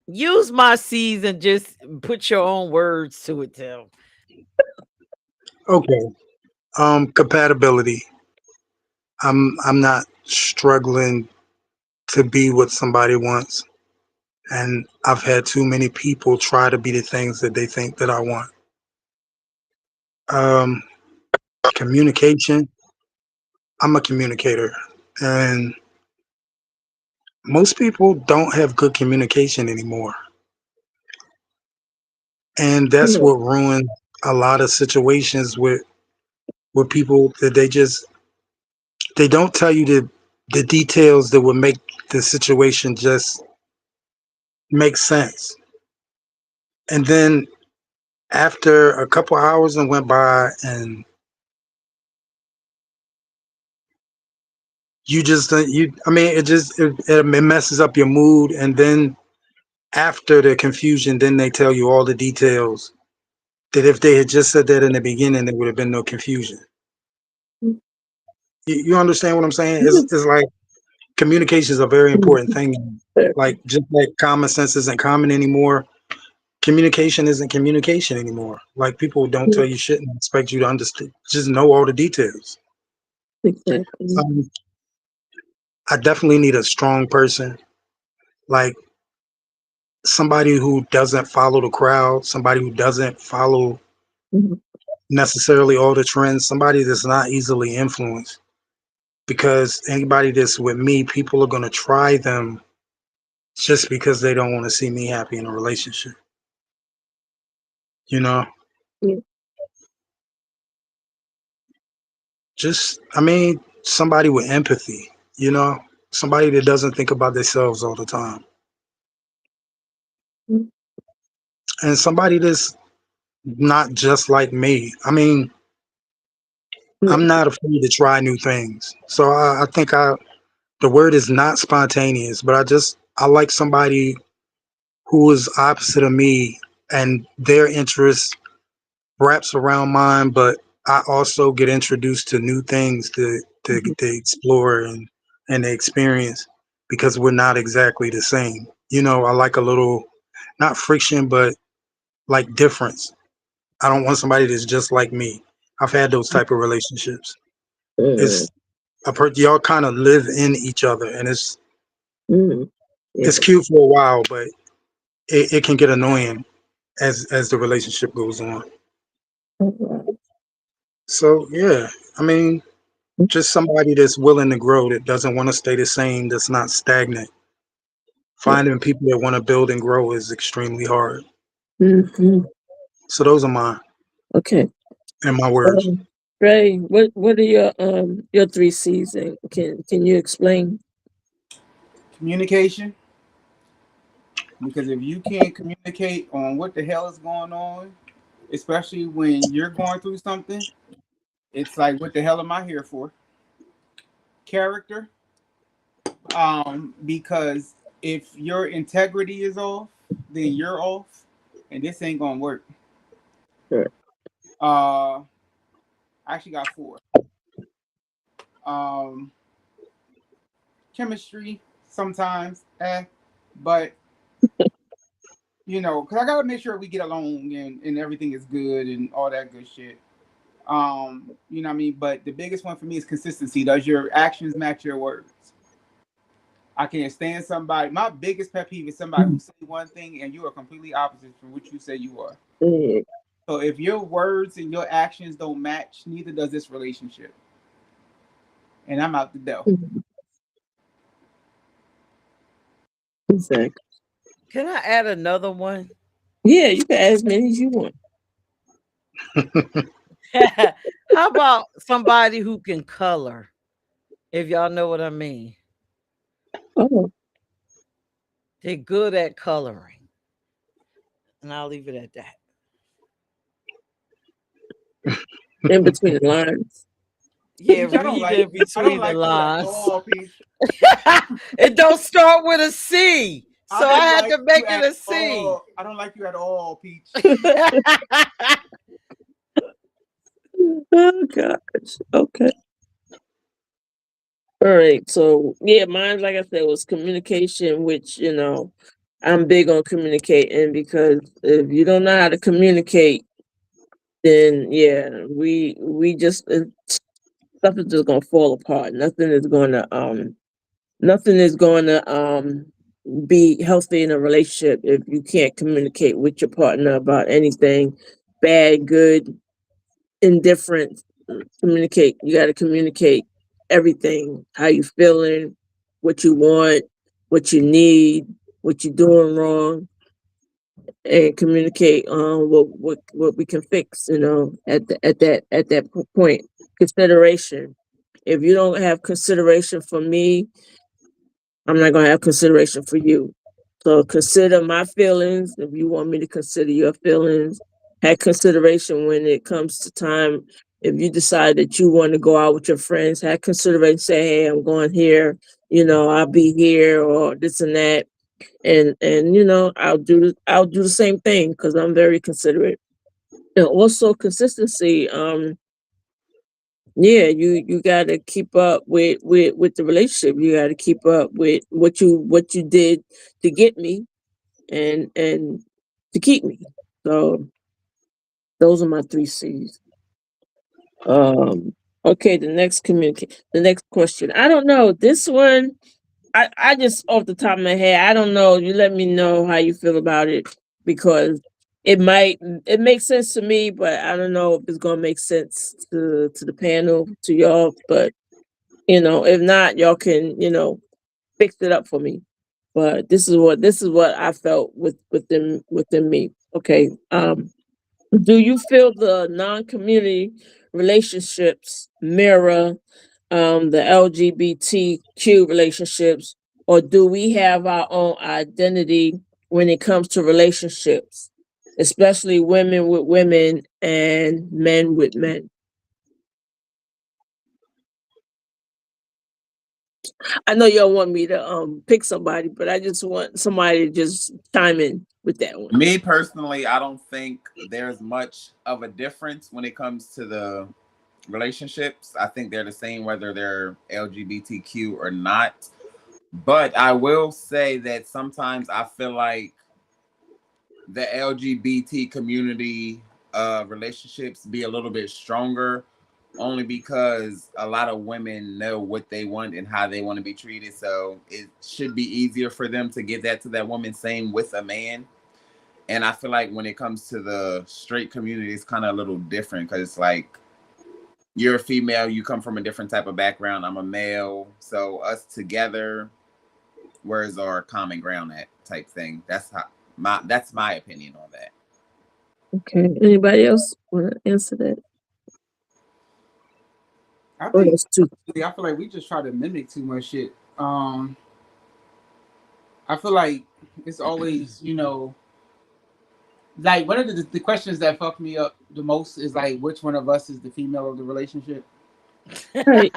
Use my C's and just put your own words to it, Tim. okay. Compatibility. I'm not struggling to be what somebody wants, and I've had too many people try to be the things that they think that I want. Um, Communication. I'm a communicator, and most people don't have good communication anymore, and that's Yeah. what ruins a lot of situations with people that they don't tell you the details that would make the situation just make sense. And then after a couple hours and went by and you just you I mean it messes up your mood, and then after the confusion then they tell you all the details that if they had just said that in the beginning there would have been no confusion. You understand what I'm saying? It's like communication is a very important thing. Like just like common sense isn't common anymore, communication isn't communication anymore. Like people don't tell you shit and expect you to understand, just know all the details. Exactly. Um, I definitely need a strong person, like somebody who doesn't follow the crowd, somebody who doesn't follow Mhm. necessarily all the trends, somebody that's not easily influenced. Because anybody that's with me, people are going to try them just because they don't want to see me happy in a relationship. You know, Yeah. just, I mean, somebody with empathy, you know, somebody that doesn't think about themselves all the time. Mhm. And somebody that's not just like me. I mean, Yeah. I'm not afraid to try new things. So I think the word is not spontaneous, but I like somebody who is opposite of me and their interest wraps around mine, but I also get introduced to new things to explore and to experience because we're not exactly the same. You know, I like a little not friction, but like difference. I don't want somebody that's just like me. I've had those type of relationships. Mm. It's I've heard y'all kind of live in each other, and Mm. Yeah. it's cute for a while, but it can get annoying as the relationship goes on. All So yeah, I mean, right. just somebody that's willing to grow, that doesn't want to stay the same, that's not stagnant. Yeah. Finding people that want to build and grow is extremely hard. Mm-hmm. So those are mine Okay. and my words. Ray, what are your three C's? And can you explain? Communication, because if you can't communicate on what the hell is going on, especially when you're going through something, it's like, what the hell am I here for? Character, because if your integrity is off, then you're off, and this ain't gonna work. Sure. I actually got four. Um, Chemistry sometimes, but because I gotta make sure we get along and everything is good and all that good shit. You know what I mean? But the biggest one for me is consistency. Does your actions match your words? I can't stand somebody. My biggest pet peeve is somebody who say one thing and you are completely opposite from what you say you are. Mm. So if your words and your actions don't match, neither does this relationship. And I'm out the door. Mhm. Exactly. Can I add another one? Yeah, you can add as many as you want. How about somebody who can color? If y'all know what I mean. Oh, They're good at coloring. And I'll leave it at that. in between the lines. Yeah, Peach, I don't read like in you. I don't between the like you at lines. all, Peach. It don't start with a C, I so I don't had like to you make it at a C. all. I don't like you at all, Peach. Oh gosh. Okay. All right. So yeah, mine, like I said, was communication, which I'm big on communicating because if you don't know how to communicate, then yeah, we just stuff is just gonna fall apart. Nothing is gonna be healthy in a relationship if you can't communicate with your partner about anything, bad, good, indifferent. Communicate. You got to communicate everything, how you feeling, what you want, what you need, what you're doing wrong, and communicate on what we can fix. At that point, consideration. If you don't have consideration for me, I'm not gonna have consideration for you. So consider my feelings if you want me to consider your feelings. Have consideration when it comes to time. If you decide that you want to go out with your friends, have consideration. Say, hey, I'm going here. I'll be here or this and that, and I'll do the same thing because I'm very considerate. And also consistency. Yeah, you got to keep up with the relationship. You got to keep up with what you did to get me and to keep me. So those are my 3 C's. Okay, the next question. I don't know. This one I just off the top of my head, I don't know. You let me know how you feel about it because it makes sense to me, but I don't know if it's gonna make sense to the panel, to y'all. But if not, y'all can, fix it up for me. But this is what I felt within me. Okay. Do you feel the non-community relationships mirror the LGBTQ relationships, or do we have our own identity when it comes to relationships, especially women with women and men with men? I know y'all want me to pick somebody, but I just want somebody to just chime in with that one. Me personally, I don't think there's much of a difference when it comes to the relationships. I think they're the same whether they're LGBTQ or not. But I will say that sometimes I feel like the LGBT community relationships be a little bit stronger only because a lot of women know what they want and how they want to be treated. So it should be easier for them to give that to that woman. Same with a man. And I feel like when it comes to the straight community, it's kind of a little different because it's like you're a female, you come from a different type of background. I'm a male. So us together, where's our common ground at type thing. That's my opinion on that. Okay. Anybody else want to answer that? I Oh, think that's two. I feel like we just try to mimic too much shit. I feel like it's always, like one of the questions that fuck me up the most is like which one of us is the female of the relationship. Right.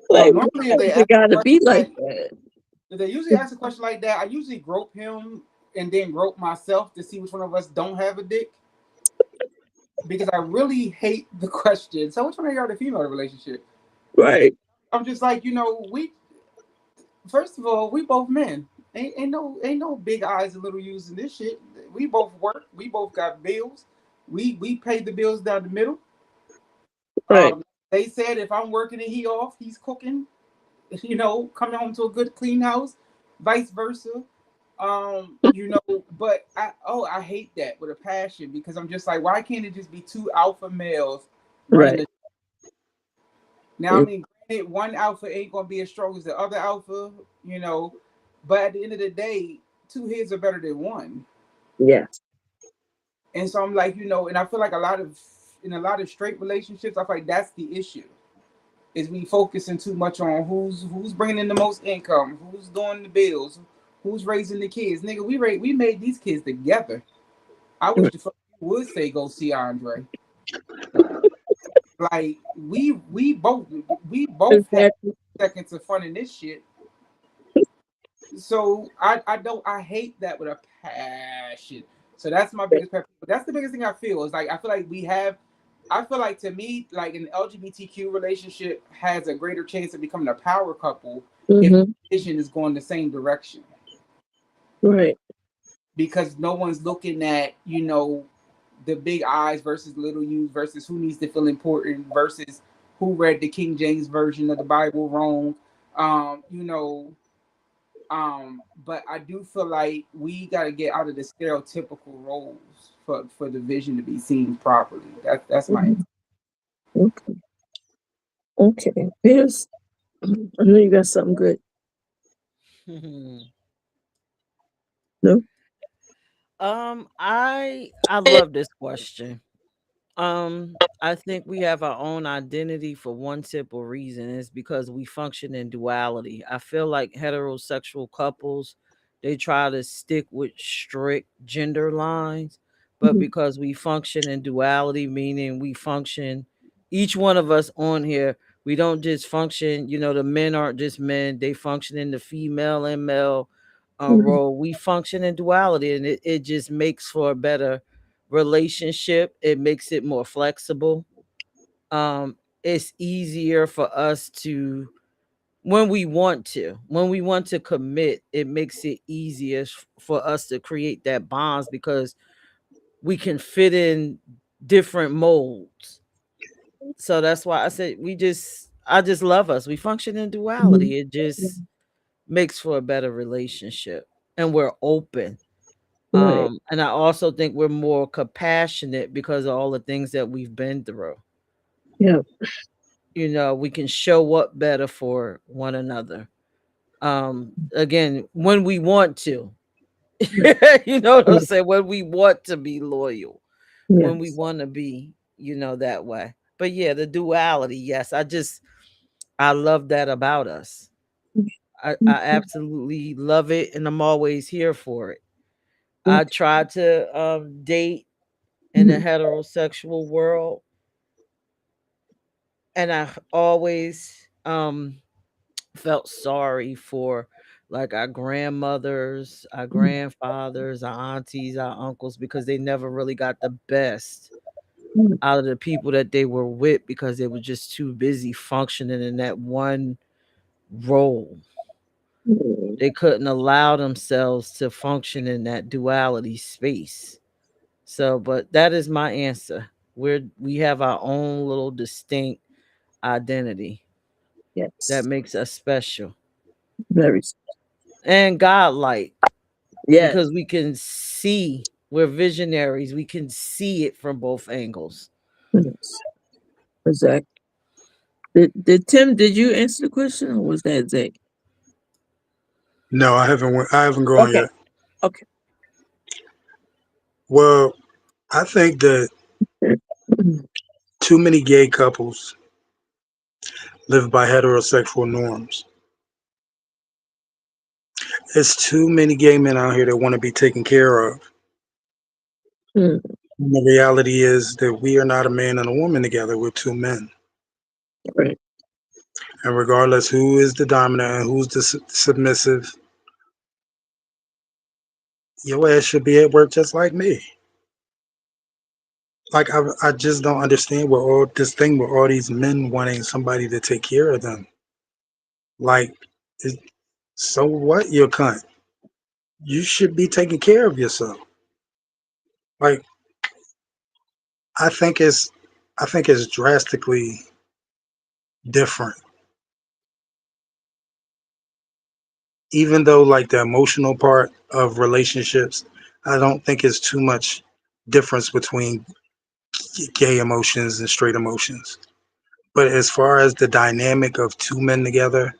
Like, Normally if why they does it ask a gotta be question like like that? if they usually ask a question like that, I usually grope him and then grope myself to see which one of us don't have a dick. Because I really hate the question. So which one of y'all the female of the relationship? Right. I'm just like, we first of all, we both men. Ain't no big eyes and little U's in this shit. We both work. We both got bills. We pay the bills down the middle. Right. They said if I'm working and he off, he's cooking. Coming home to a good clean house, vice versa. But I hate that with a passion because I'm just like, why can't it just be two alpha males running Right. the now? I mean, granted, one alpha ain't gonna be as strong as the other alpha, but at the end of the day, two heads are better than one. Yeah. And so I'm like, and I feel like in a lot of straight relationships, I feel like that's the issue. Is we focusing too much on who's bringing in the most income, who's doing the bills, who's raising the kids. Nigga, we made these kids together. I wish the fuck you would say go see Andre. Like we both had Exactly. seconds of fun in this shit. So I hate that with a passion. So that's my biggest pet. But that's the biggest thing I feel is like I feel like we have. I feel like to me, like an LGBTQ relationship has a greater chance of becoming a power couple if Mm-hmm. the vision is going the same direction. Right. Because no one's looking at the big eyes versus little U's versus who needs to feel important versus who read the King James version of the Bible wrong. Um, you know, but I do feel like we got to get out of the stereotypical roles for the vision to be seen properly. That's my. Mhm. Okay. Okay. Here's. I know you got something good. No. I love this question. I think we have our own identity for one simple reason. It's because we function in duality. I feel like heterosexual couples, they try to stick with strict gender lines, but Mhm. because we function in duality, meaning we function, each one of us on here, we don't just function, the men aren't just men, they function in the female and male Mhm. role. We function in duality, and it just makes for a better relationship. It makes it more flexible. It's easier for us to when we want to commit, it makes it easier for us to create that bonds because we can fit in different molds. So that's why I said I just love us. We function in Mhm. duality. It just makes for a better relationship, and we're open. Right. And I also think we're more compassionate because of all the things that we've been through. Yeah. We can show up better for one another. Again, when we want to. You know what I'm Right. saying? When we want to be loyal, when we Yes. want to be, that way. But yeah, the duality, yes. I love that about us. I Mhm. absolutely love it, and I'm always here for it. I Okay. try to date in a Mhm. heterosexual world, and I always felt sorry for like our grandmothers, our Mhm. grandfathers, our aunties, our uncles, because they never really got the best Mhm. out of the people that they were with because they were just too busy functioning in that one role. Mhm. They couldn't allow themselves to function in that duality space. So, but that is my answer. We have our own little distinct identity that Yes. makes us special Very. and godlike Yes. because we can see, we're visionaries. We can see it from both angles. Yes. Exactly. Did you answer the question or was that Zay? No, I haven't gone Okay. yet. Okay. Well, I think that Mhm. too many gay couples live by heterosexual norms. There's too many gay men out here that want to be taken care of. Mhm. And the reality is that we are not a man and a woman together. We're two men. Right. And regardless who is the dominant and who's the submissive, your ass should be at work just like me. Like I just don't understand what all this thing with all these men wanting somebody to take care of them. Like, it, so what? You're a cunt. You should be taking care of yourself. Like I think it's I think it's drastically different. Even though like the emotional part of relationships, I don't think it's too much difference between gay emotions and straight emotions. But as far as the dynamic of two men together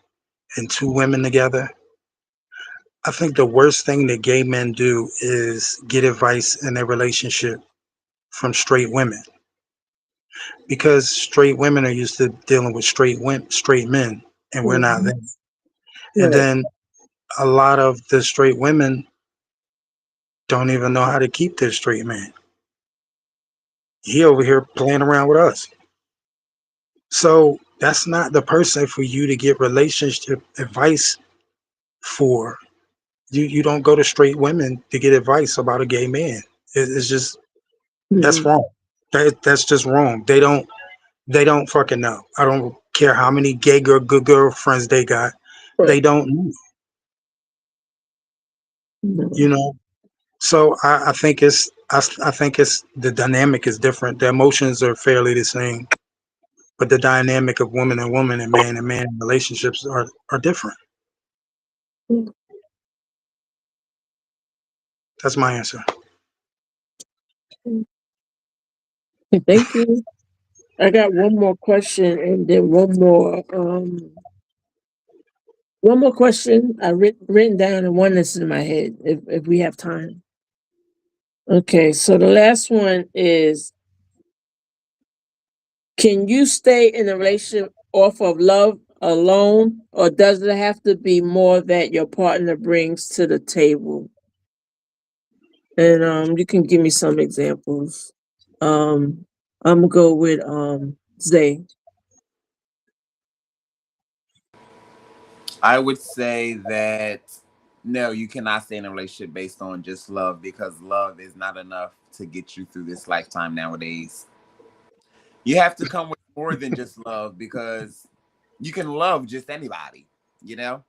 and two women together, I think the worst thing that gay men do is get advice in their relationship from straight women because straight women are used to dealing with straight men, and we're not Mhm. them. And Right. then a lot of the straight women don't even know how to keep their straight man. He over here playing around with us. So that's not the person for you to get relationship advice for. You don't go to straight women to get advice about a gay man. It's just that's Mhm. wrong. That's just wrong. They don't fucking know. I don't care how many gay good girlfriends they got. They Right. don't know, No. you know. So I think it's the dynamic is different. The emotions are fairly the same, but the dynamic of woman and man relationships are different. That's my answer. Thank you. I got one more question and then one more question I written down and one that's in my head if we have time. Okay, so the last one is, can you stay in a relationship off of love alone, or does it have to be more that your partner brings to the table? And you can give me some examples. I'm gonna go with Zay. I would say that no, you cannot stay in a relationship based on just love because love is not enough to get you through this lifetime nowadays. You have to come with more than just love because you can love just anybody, you know?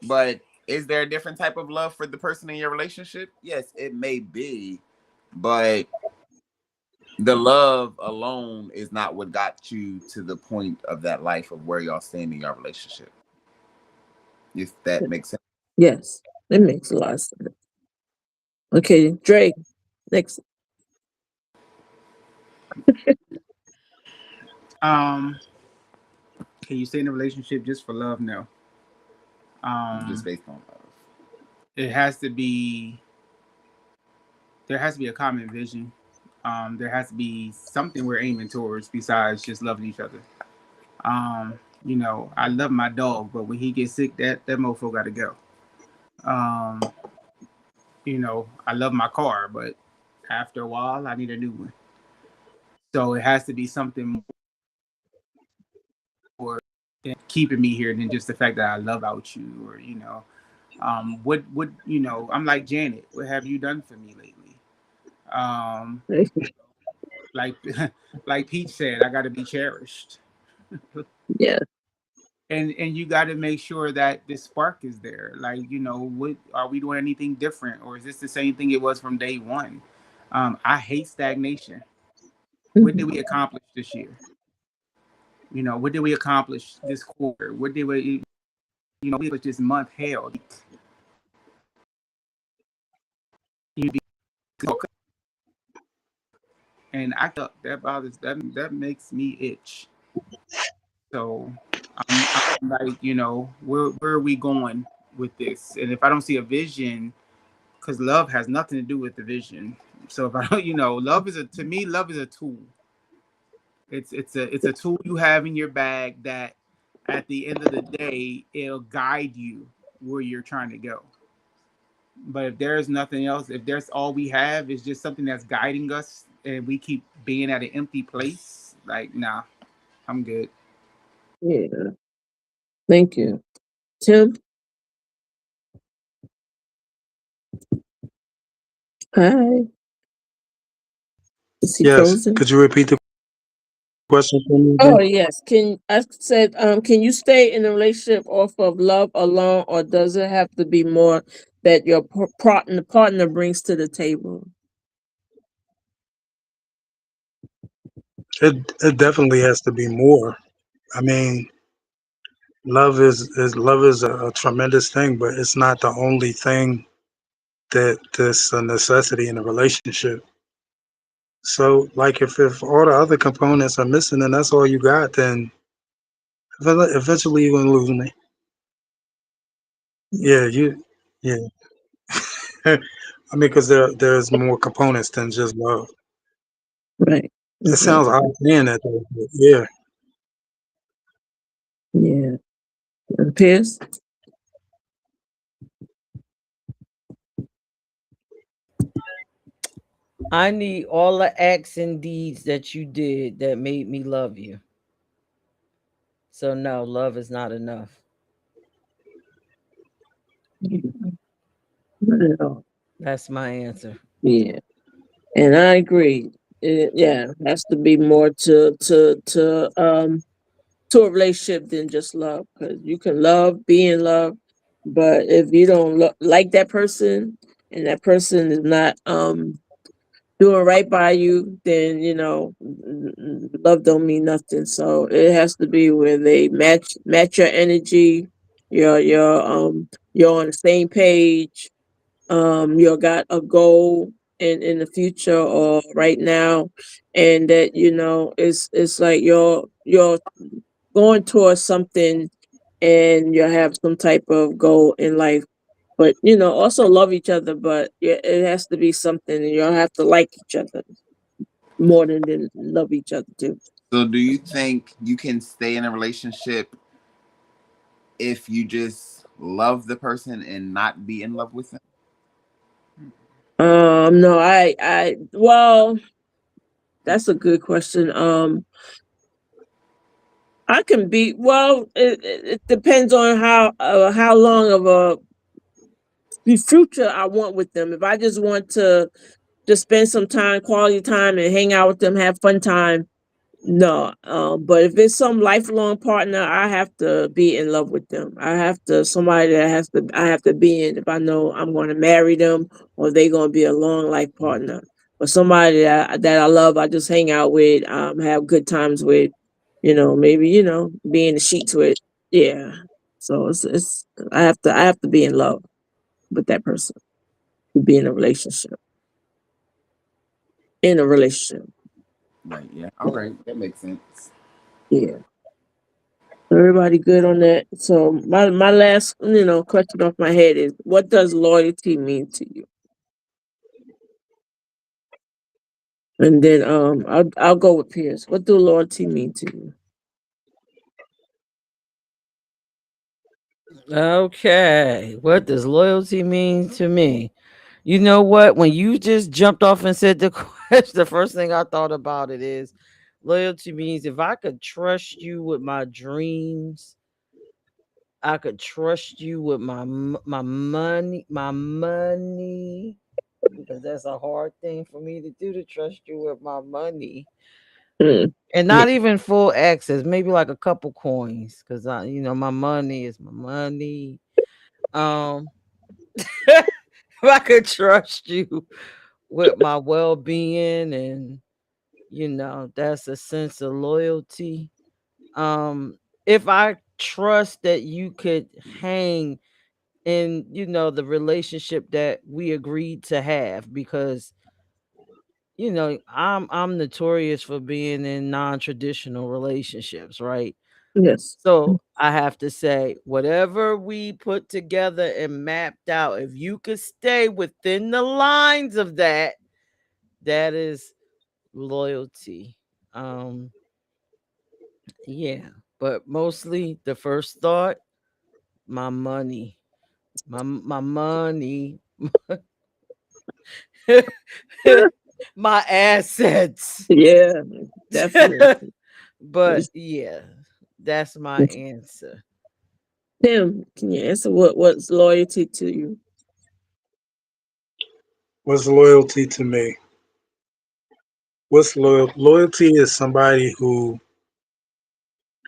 But is there a different type of love for the person in your relationship? Yes, it may be, but the love alone is not what got you to the point of that life of where y'all stand in your relationship. If that makes sense. Yes, that makes a lot of sense. Okay, Drake. Next. Um, can you stay in a relationship just for love? No. Just Um, based on love. it has to be there has to be a common vision. There has to be something we're aiming towards besides just loving each other. I love my dog, but when he gets sick, that mofo got to go. Um, I love my car, but after a while, I need a new one. So it has to be something more than keeping me here than just the fact that I love out you, or I'm like Janet. What have you done for me lately? Um, like like Peach said, I got to be cherished. Yeah. And you got to make sure that this spark is there. Like, what are we doing anything different, or is this the same thing it was from day one? I hate stagnation. What did we accomplish this year? What did we accomplish this quarter? What did we accomplish this month? Hell, you be and I thought that bothers that makes me itch. So I'm like, where are we going with this? And if I don't see a vision, because love has nothing to do with the vision. So if I don't, love is a to me, love is a tool. It's a tool you have in your bag that at the end of the day it'll guide you where you're trying to go. But if there's nothing else, if there's all we have is just something that's guiding us and we keep being at an empty place, like nah, I'm good. Yeah. Thank you. Tim. Hi. Is he Yes. frozen? Could you repeat the question for me Oh again? yes. Can you stay in a relationship off of love alone, or does it have to be more that your partner brings to the table? It definitely has to be more. I mean, love is a tremendous thing, but it's not the only thing that's a necessity in a relationship. So, like, if all the other components are missing and that's all you got, then eventually you're gonna lose me. Yeah, yeah. I mean, because there's more components than just love. Right. It sounds Exactly. odd saying that, though, but yeah. Yeah. And Peirrce? I need all the acts and deeds that you did that made me love you. So no, love is not enough. Not at all. That's my answer. Yeah, and I agree. Yeah, it has to be more to a relationship than just love, because you can love, be in love, but if you don't like that person and that person is not doing right by you, then love don't mean nothing. So it has to be where they match your energy, you're on the same page, you got a goal in the future or right now, and that it's like you're going towards something, and you have some type of goal in life, but also love each other, but yeah, it has to be something, and you'll have to like each other more than love each other too. So, do you think you can stay in a relationship if you just love the person and not be in love with them? No, well, that's a good question. I can be, well, it depends on how long of a future I want with them. If I just want to just spend some time, quality time, and hang out with them, have fun time, no. But if it's some lifelong partner, I have to be in love with them. I have to somebody that I have to be in, if I know I'm going to marry them or they're going to be a long life partner. Or somebody that I love, I just hang out with, have good times with, maybe be in the sheets with. Yeah. So it's I have to be in love with that person to be in a relationship. In a relationship. Right. Yeah. All right. That makes sense. Yeah. Everybody good on that? So my last question off my head is, what does loyalty mean to you? And then I'll go with Peirrce. What do loyalty mean to you? Okay. What does loyalty mean to me? You know what? When you just jumped off and said the question, the first thing I thought about it is loyalty means if I could trust you with my dreams, I could trust you with my money, because that's a hard thing for me to do, to trust you with my money. Mm, And yeah. not even full access, maybe like a couple coins, because my money is my money. Um, if I could trust you with my well-being, and that's a sense of loyalty. If I trust that you could hang in the relationship that we agreed to have, because I'm notorious for being in non-traditional relationships, right? Yes. So I have to say, whatever we put together and mapped out, if you could stay within the lines of that, that is loyalty. Yeah, but mostly the first thought, my money. My money. My assets. Yeah, definitely. But yeah, that's my answer. Tim, can you answer what's loyalty to you? What's loyalty to me? What's loyal? Loyalty is somebody who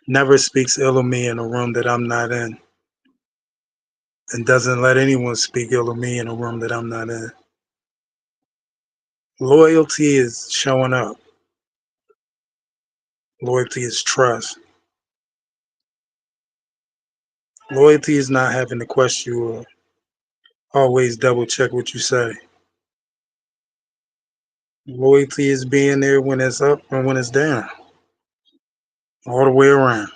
never speaks ill of me in a room that I'm not in, and doesn't let anyone speak ill of me in a room that I'm not in. Loyalty is showing up. Loyalty is trust. Loyalty is not having to question you or always double check what you say. Loyalty is being there when it's up and when it's down, all the way around.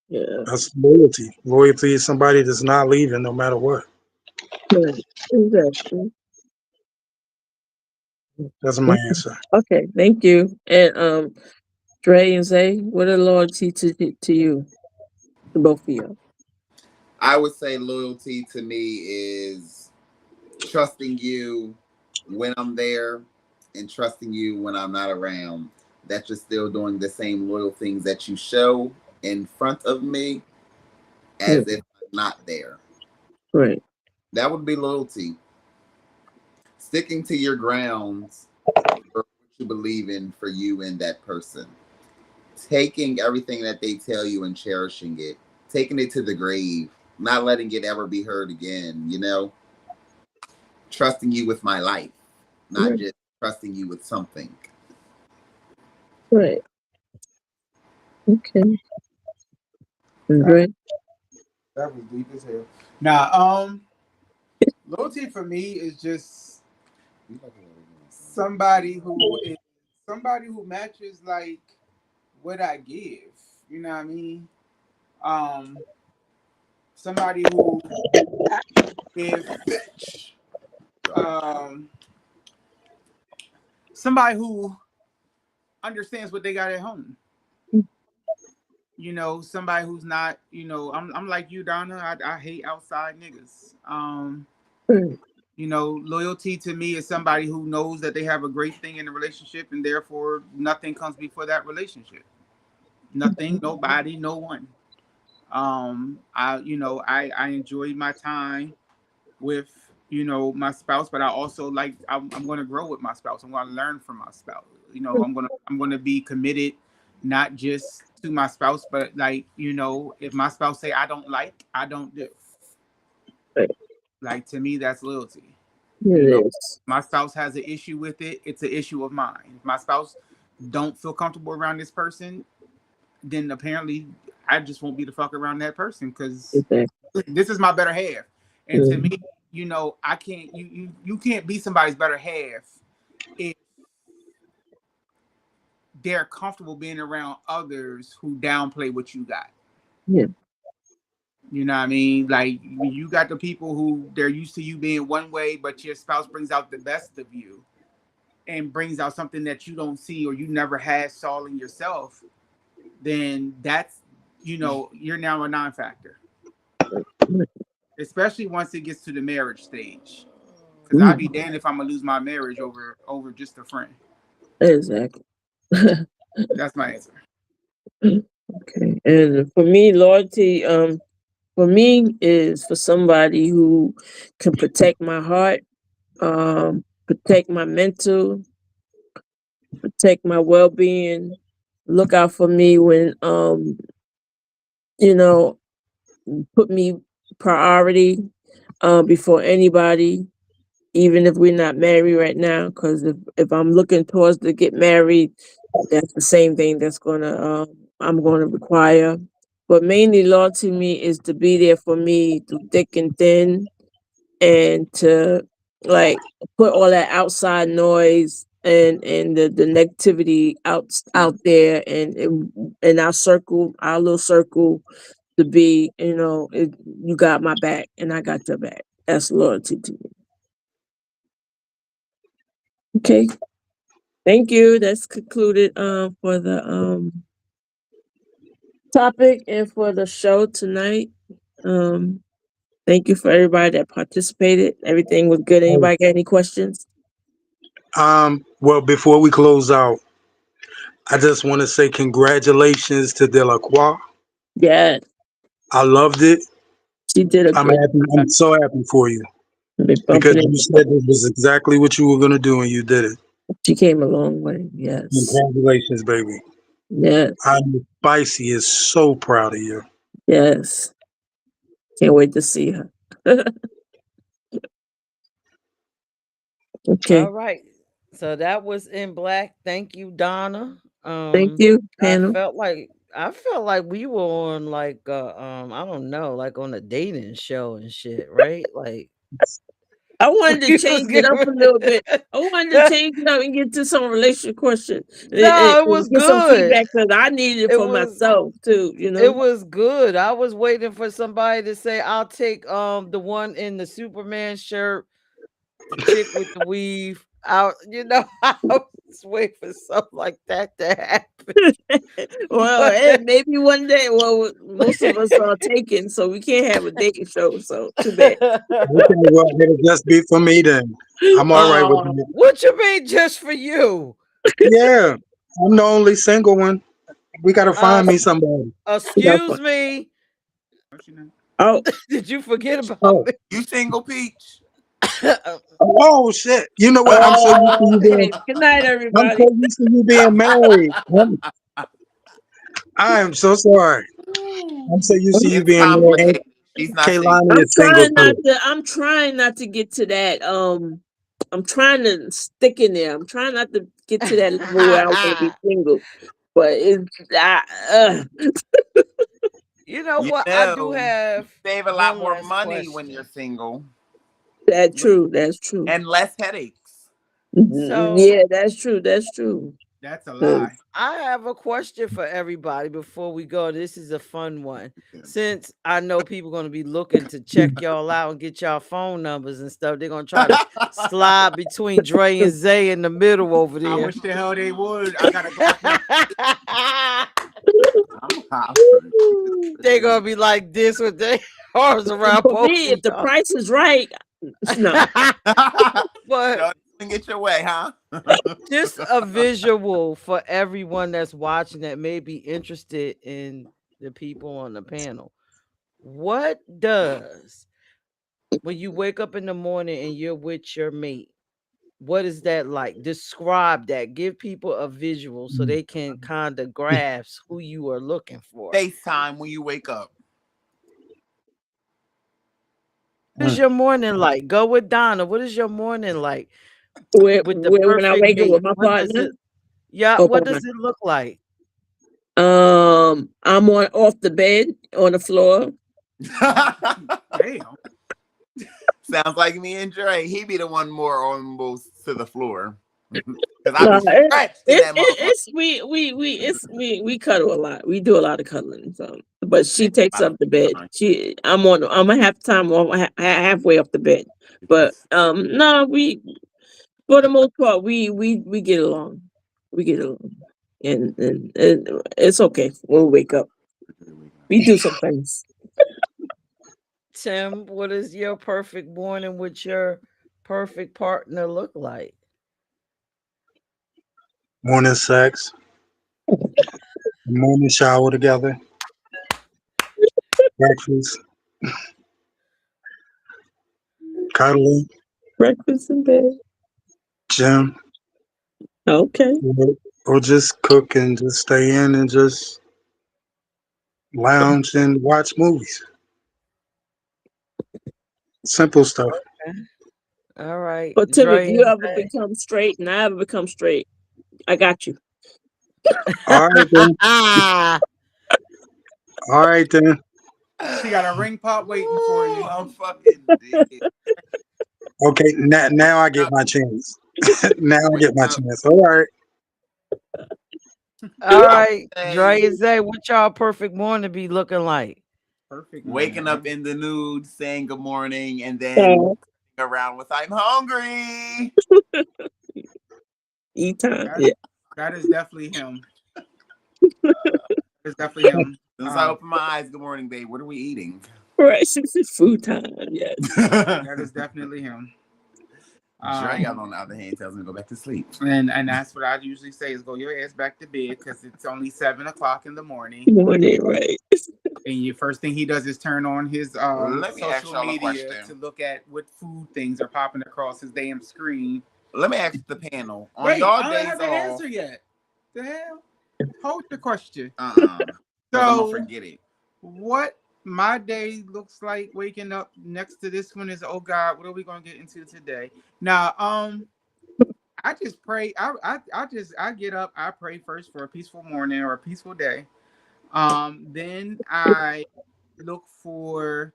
Yeah. That's loyalty. Loyalty is somebody that's not leaving no matter what. Right. Exactly. That's my answer. Okay, thank you. And Dre and Zay, what are loyalty to you? To both of you. I would say loyalty to me is trusting you when I'm there and trusting you when I'm not around, that you're still doing the same loyal things that you show in front of me as if I'm not there. Right. That would be loyalty. Sticking to your grounds for what you believe in for you and that person. Taking everything that they tell you and cherishing it. Taking it to the grave. Not letting it ever be heard again, you know? Trusting you with my life. Not just trusting you with something. Right. Okay. Great. That was deep as hell. Nah, loyalty for me is just somebody who matches like what I give. You know what I mean? Somebody who if somebody who understands what they got at home. You know, somebody who's not, you know, I'm like you, Donna. I hate outside niggas. You know, loyalty to me is somebody who knows that they have a great thing in a relationship and therefore nothing comes before that relationship. Nothing, nobody, no one. I enjoy my time with, you know, my spouse, but I also like I'm going to grow with my spouse. I'm going to learn from my spouse. You know, I'm going to be committed, not just to my spouse, but like, you know, if my spouse say I don't do. Right. Like to me, that's loyalty. It You know, is. my spouse has an issue with it. It's an issue of mine. If my spouse don't feel comfortable around this person, then apparently I just won't be the fuck around that person because Exactly. this is my better half. And to me, you know, I can't you can't be somebody's better half if they're comfortable being around others who downplay what you got. Yeah. You know what I mean? Like you got the people who they're used to you being one way, but your spouse brings out the best of you and brings out something that you don't see or you never had saw in yourself, then that's, you know, you're now a non-factor. Especially once it gets to the marriage stage. Because I'd be damned if I'm gonna lose my marriage over just a friend. Exactly. That's my answer. Okay. And for me, loyalty, for me is for somebody who can protect my heart, protect my mental, protect my well-being, look out for me when you know, put me priority before anybody, even if we're not married right now, because if I'm looking towards to get married, that's the same thing that's gonna I'm gonna require. But mainly loyal to me is to be there for me through thick and thin, and to like put all that outside noise and the negativity out there, and in our little circle, to be, you know, you got my back and I got your back. That's loyalty to me. Okay. Thank you. That's concluded for the topic and for the show tonight. Thank you for everybody that participated. Everything was good. Anybody got any questions? Well, before we close out, I just want to say congratulations to Delacroix. Yeah, I loved it. she did a I'm great happy. job. I'm so happy for you Been because bumping you into said this was exactly what you were going to do, and you did it. She came a long way. Yes. Congratulations, baby. Yes. I'm Spicy is so proud of you. Yes. Can't wait to see her. Okay. All right. So that was in black. Thank you, Donna. Thank you, I panel. felt like we were on like I don't know, like on a dating show and shit, right? Like I wanted to we was change it up a giving little bit. I wanted to change it up and get to some relationship question No, it was and get some good. feedback because I needed it It for was myself too, you it know? was good. I was waiting for somebody to say I'll take the one in the Superman shirt, the chick with the weave, I was waiting for something like that to happen. Well, But maybe one day. Well, most of us are taken, so we can't have a dating show. So too bad. Okay, well, it'll just be for me then. I'm all right with Oh, that. what you mean just for you? Yeah, I'm the only single one. We gotta Uh, find me somebody. that's fun. excuse me. Oh, Did you forget about Oh, me? You single, Peach? oh shit! You know what? I'm so used to you okay. being. Good night, I'm everybody. so used to you being married. I am so sorry. I'm so used to you It's being married. And complicated. She's not single. Kaylani is single too. I'm trying not to get to that. I'm trying to stick in there. I'm trying not to get to that level where I want to be single. But it's You know You what? I do know, you have save a lot one more last money when you're question. single that's true. That's true. and less headaches. So Yeah, that's true. That's true. That's a 'Cause lie. I have a question for everybody before we go. This is a fun one. Since I know people going to be looking to check y'all out and get y'all phone numbers and stuff, they're going to try to slide between Dre and Zay in the middle over I there. wish the hell they would. I gotta go after I'm hollering. They going to be like this with their arms around for both me, of if the y'all. price is right, no. But Don't get your way, huh? just a visual for everyone that's watching that may be interested in the people on the panel. What does when you wake up in the morning and you're with your mate, what is that like? Describe that. Give people a visual so they can kind of grasp who you are looking for. FaceTime when you wake up. What is your morning like? Go with Donna. What is your morning like with the Where when I perfect wake up mate? with my What does partner, it yeah, oh, what partner. does it look like? I'm on off the bed on the floor. Damn. Sounds like me and Dre. He be the one more almost to the floor. Cause I No, be stretched in that motherfucker. it's we cuddle a lot. We do a lot of cuddling. So, but she takes up the bed. I'm a half time halfway off the bed. But no, we for the most part we get along. We get along, and it's okay when we wake up. We do some things. Tim, what does your perfect morning with your perfect partner look like? Morning sex, morning shower together, breakfast, cuddling, Breakfast in bed. gym, Okay. or just cook and just stay in and just lounge and watch movies. Simple stuff. All right, But Tim, if Dre you and ever Zay. become straight and I ever become straight, I got you. All right then. All right then. She got a ring pop waiting for you. I'm fucking dead. Okay, now I get my chance. Now I get my chance. All right. All I would right, Dre say and Zay, what y'all perfect morning be looking like? Perfect. waking morning. up in the nude, saying good morning, and then around with I'm hungry. Eat time. That, Yeah. that is definitely him. It's definitely him. Since I open my eyes, good morning, babe. What are we eating? Right. It's food time. Yes. That is definitely him. Dre, on the other hand, tells me to go back to sleep. And that's what I usually say is go your ass back to bed because it's only 7 o'clock in the morning. Morning, right. And your first thing he does is turn on his Let me ask social y'all a media question. to look at what food things are popping across his damn screen. Let me ask the panel. On Wait, y'all I don't days have the off, answer yet. The hell? Hold the question. I'm gonna So, forget it. what my day looks like waking up next to this one is, oh God, what are we gonna get into today? Now, I just pray. I get up. I pray first for a peaceful morning or a peaceful day. Then I look for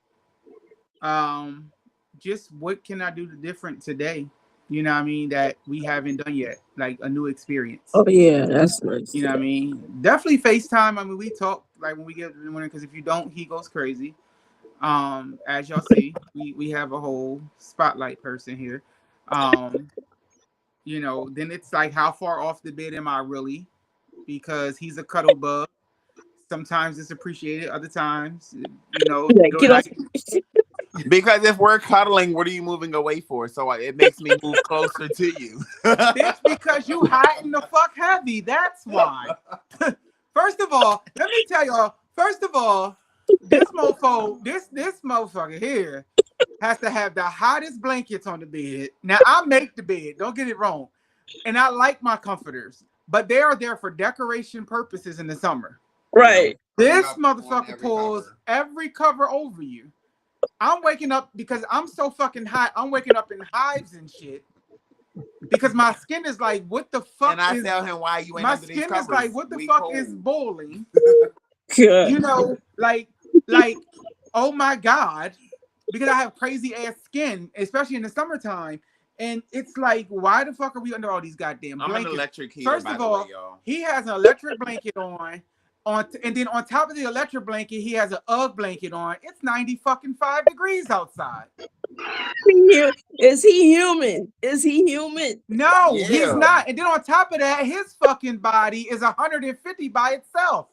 just what can I do different today. You know what I mean, that we haven't done yet, like a new experience. Oh yeah, that's nice. You know what I mean? Definitely FaceTime. I mean, we talk like when we get up in the morning because if you don't, he goes crazy. As y'all see, we have a whole spotlight person here. You know, then it's like, how far off the bed am I really? Because he's a cuddle bug. Sometimes it's appreciated, other times, you know, Yeah, do get off. I, Because if we're cuddling, what are you moving away for? So it makes me move closer to you. bitch, because you hiding the fuck heavy. That's why. First of all, let me tell y'all. First of all, this motherfucker here has to have the hottest blankets on the bed. Now I make the bed. Don't get it wrong, and I like my comforters, but they are there for decoration purposes in the summer. Right. This motherfucker pulls every cover over you. I'm waking up because I'm so fucking hot. I'm waking up in hives and shit. Because my skin is like, what the fuck? And I tell him why you ain't my under these skin covers. is like, what the We fuck cold. is boiling? Good. You know, like, oh my God. Because I have crazy ass skin, especially in the summertime. And it's like, why the fuck are we under all these goddamn I'm blankets? an electric heater, First by of the all, way, y'all. he has an electric blanket on, and then on top of the electric blanket, he has an UGG blanket on. It's 95 degrees outside. Is he human? Is he human? No, Yeah. he's not. And then on top of that, his fucking body is 150 by itself.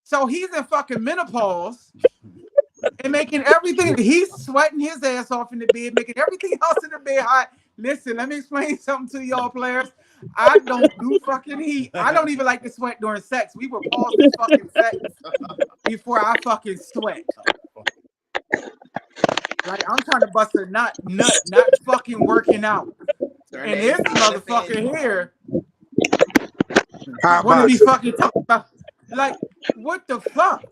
So he's in fucking menopause and making everything. He's sweating his ass off in the bed, making everything else in the bed hot. Listen, let me explain something to y'all players. I don't do fucking heat. I don't even like to sweat during sex. We will pause this fucking sex before I fucking sweat. Like, I'm trying to bust a nut, not fucking working out. Turn And the this AC and the fan motherfucker on. here Hot want to be box. fucking talking about, like, what the fuck?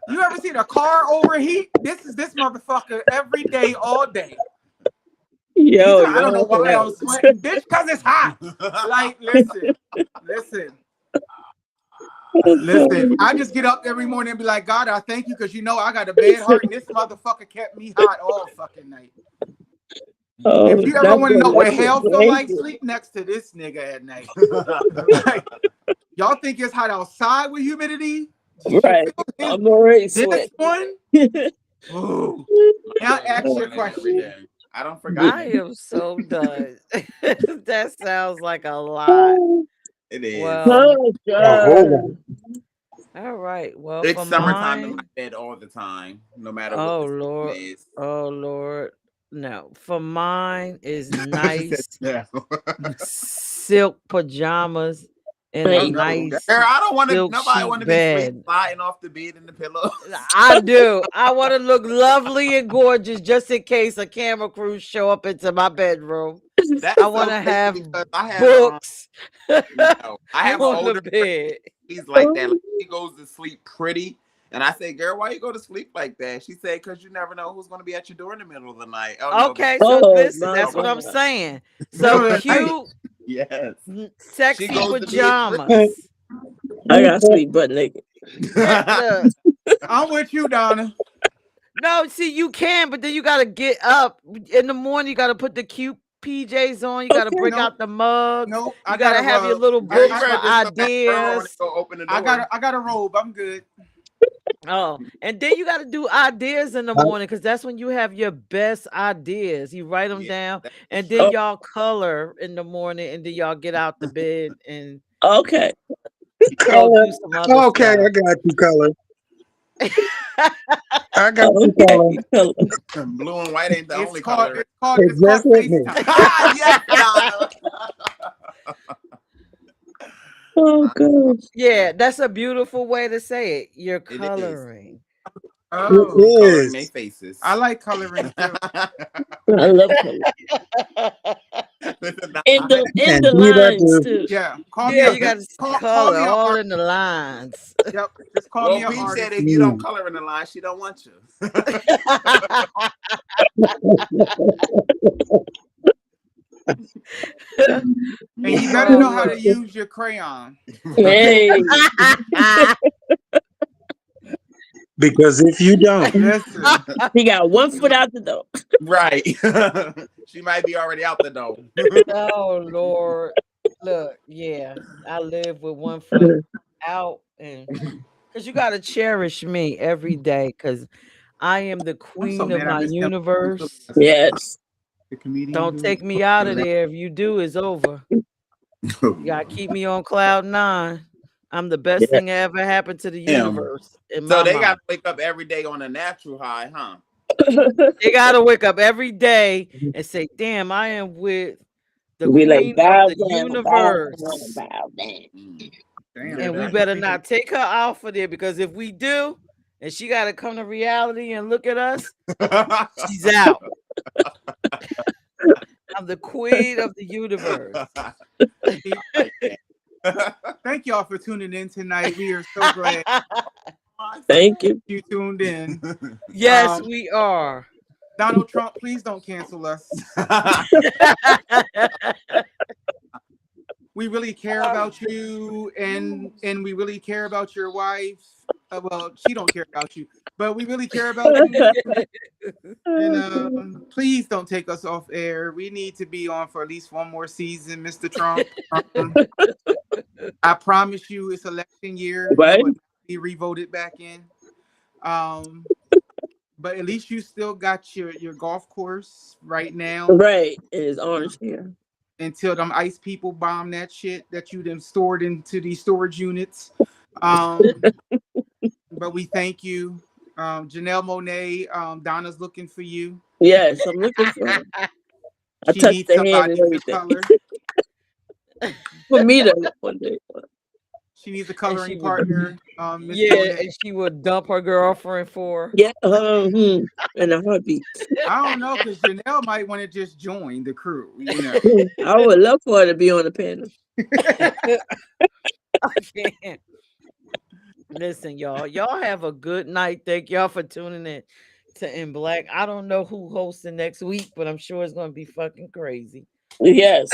You ever seen a car overheat? This is this motherfucker every day, all day. Yo, I don't know why I'm sweating, bitch, because it's hot. Like, listen. I just get up every morning and be like, God, I thank you because you know I got a bad heart and this motherfucker kept me hot all fucking night. Oh, If you ever want to know what electric hell feel like, blanket. sleep next to this nigga at night. Like, y'all think it's hot outside with humidity? Right. I'm already This sweating. one? Ooh. Now ask your question. I don't forget. I am so done. That sounds like a lot. It is. Well, Oh, A whole God. all right. Well, It's for summertime in my mine, bed all the time, no matter oh what the Lord, season is. oh Lord, no. For mine is nice Yeah. silk pajamas and a Hey. nice Girl, I don't want to. silk Nobody sheet want to be sleep bed. sliding off the bed and the pillow. I do. I want to look lovely and gorgeous just in case a camera crew show up into my bedroom. That's I so want to crazy have because I have books no, I have an on the older friend. bed. He's like that. Like, he goes to sleep pretty. And I say, girl, why you go to sleep like that? She said, because you never know who's going to be at your door in the middle of the night. Oh, no. Okay, so Oh, listen, my that's what I'm God. saying. Middle So of the night. cute, Yes. sexy She goes to bed pajamas. I got sleep butt naked. Look, I'm with you, Donna. no, see, you can, but then you gotta get up in the morning. You gotta put the cute PJs on. You gotta Okay. break Nope. out the mugs. Nope. You I gotta gotta have your rub. little Girl, you books for better just throw that bra on and ideas. go open the door. I got a robe. I'm good. Oh, and then you got to do ideas in the morning because that's when you have your best ideas. You write them Yeah, down, that's and true. then y'all color in the morning, and then y'all get out the bed and Okay. go color. do some other Okay, I stuff. got you, color. I got you, color. Okay. Blue and white ain't the only color. It's Just called with me. FaceTime. Yes, Donna. Oh, gosh. Yeah, that's a beautiful way to say it. You're It is. coloring. Oh, It Coloring their is. faces. I like coloring too. I love color. Listen, In the Indeed, I lines, do. too. Yeah, call Yeah, me you got to call color me an all artist. in the lines. Yep, just call me well, an Pete artist. said if you don't color in the line, she don't want you. And you better know how to use your crayon. Hey. Because if you don't, Listen, He got one foot out the door. Right. She might be already out the door. Oh Lord, look, yeah, I live with one foot out, and because you got to cherish me every day, because I am the I'm so queen of mad I my missed him. universe. Yes. The comedian. Don't dude. take me out of there. If you do, it's over. You gotta keep me on cloud 9. I'm the best thing that ever happened to the universe. In So my they mind. got to wake up every day on a natural high, huh? They gotta wake up every day and say, "Damn, I am with the Be like, queen bow of the down, universe." bow down, bow down. Damn, And we that's better crazy. not take her out for there, because if we do, and she got to come to reality and look at us, she's out. I'm the queen of the universe. Thank y'all for tuning in tonight. We are so glad Thank you. you tuned in. Yes, we are. Donald Trump, please don't cancel us. We really care about you, and we really care about your wife. Well, she don't care about you, but we really care about you. And please don't take us off air. We need to be on for at least one more season, Mr. Trump. I promise you, it's election year. Right. You will not be re-voted back in. But at least you still got your golf course right now. Right. It is orange here. Until them ICE people bomb that shit that you then stored into these storage units. But we thank you. Janelle Monáe, Donna's looking for you. Yes, I'm looking for her. I She touched needs the hand somebody and to everything. color. For me to one day. She needs a coloring would- partner. Miss Yeah, Monáe. and she would dump her girlfriend for her. Yeah, in a heartbeat. I don't know, because Janelle might want to just join the crew. You know. I would love for her to be on the panel. I can't. Listen, y'all have a good night. Thank y'all for tuning in to In Black. I don't know who hosting next week, but I'm sure it's going to be fucking crazy. Yes.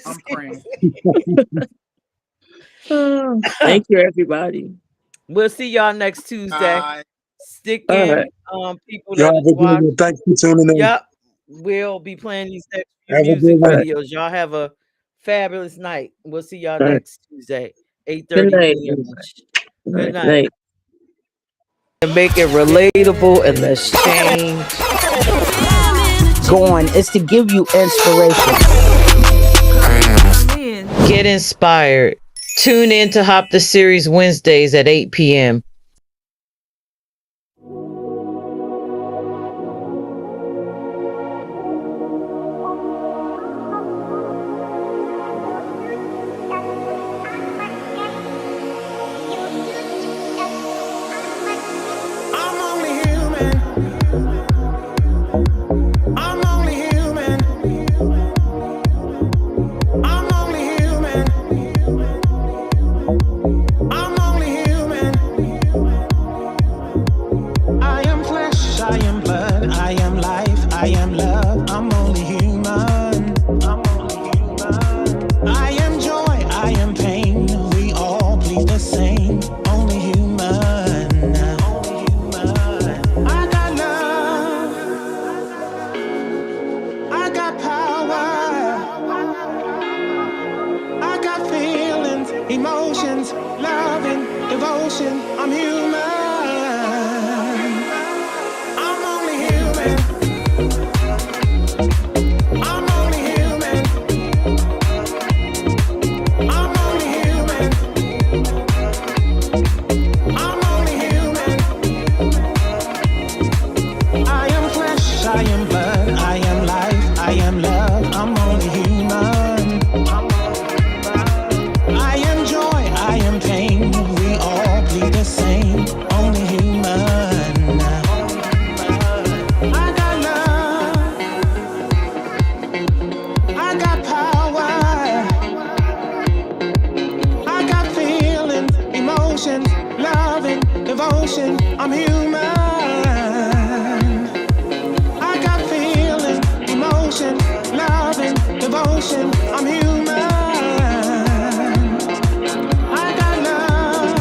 I'm praying. Thank you, everybody. We'll see y'all next Tuesday. Bye. Stick All in, right. people Y'all that have a good watch. one. Thanks for tuning in. Yep, we'll be playing these next few Have a music good night. videos. Y'all have a fabulous night. We'll see y'all All right. next Tuesday, 8:30 Good night. p.m. Good Night. night. And make it relatable, and let's change. Going is to give you inspiration. Get inspired. Tune in to Hop the Series Wednesdays at 8 p.m. I'm only human. I'm only human. I'm only human. I'm only human. I am flesh, I am blood, I am life, I am love. I'm only human. I'm only human. I am joy, I am pain. We all bleed the same. Only human. I got love. I got power. I got feelings, emotions, loving, devotion. I'm human. I'm only human. I'm only human. I'm only human. I'm only human. I am flesh, I am blood, I am life, I am love. I'm only human. I am joy, I am pain. We all bleed the same. Only human. I got love. I got power. I got feelings, emotions, loving, devotion. I'm human. I got feelings, emotions, loving, devotion. I'm human. I got love.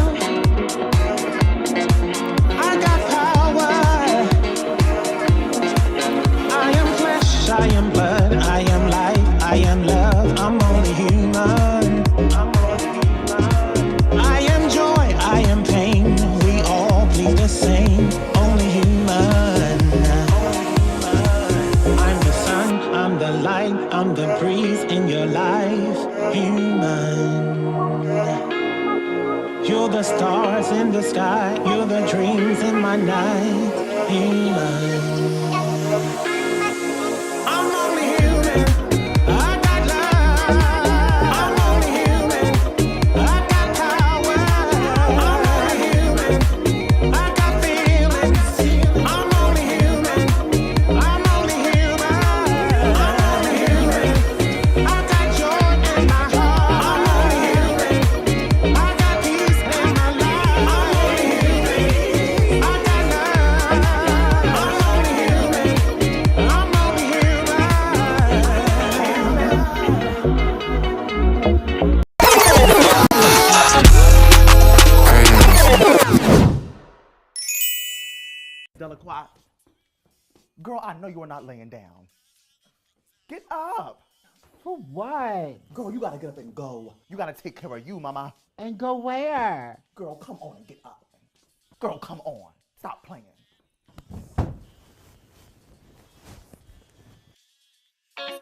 I got power. I am flesh, I am blood, I am life, I am love. I'm only human. I am joy, I am pain. We all bleed the same. Only human. I'm the sun, I'm the breeze in your life, human. You're the stars in the sky, you're the dreams in my night, human. I'm only human, I got love. I'm only human, I got power. I'm only human, I got feelings. I'm only human, I'm only human. I'm only human, I got joy in my heart. I'm only human, I got peace in my life. I'm only human, I got love. I'm only human, I'm only human. Delacroix, girl, I know you are not laying down. Get up. For what? Girl, you gotta get up and go. You gotta take care of you, mama. And go where? Girl, come on and get up. Girl, come on. Stop playing.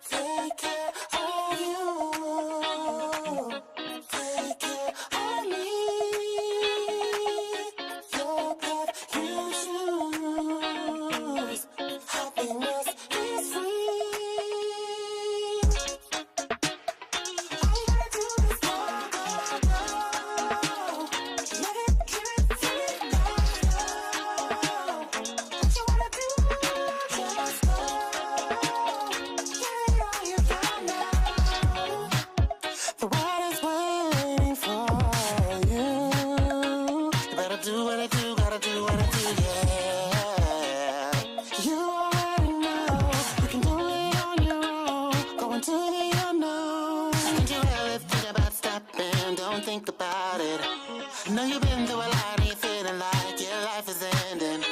Take care of you. Take care of me. Your path you choose. Happiness is free. All you gotta do is go, go, go. Let it give it to you, go, go. What you wanna do, just go. Give it all you got now. The world is waiting for you. You better do what I do, gotta do what I do, yeah. You already know you can do it on your own. Go into the unknown. Did you ever think about stopping? Don't think about it. I know you've been through a lot and you're feeling like your life is ending.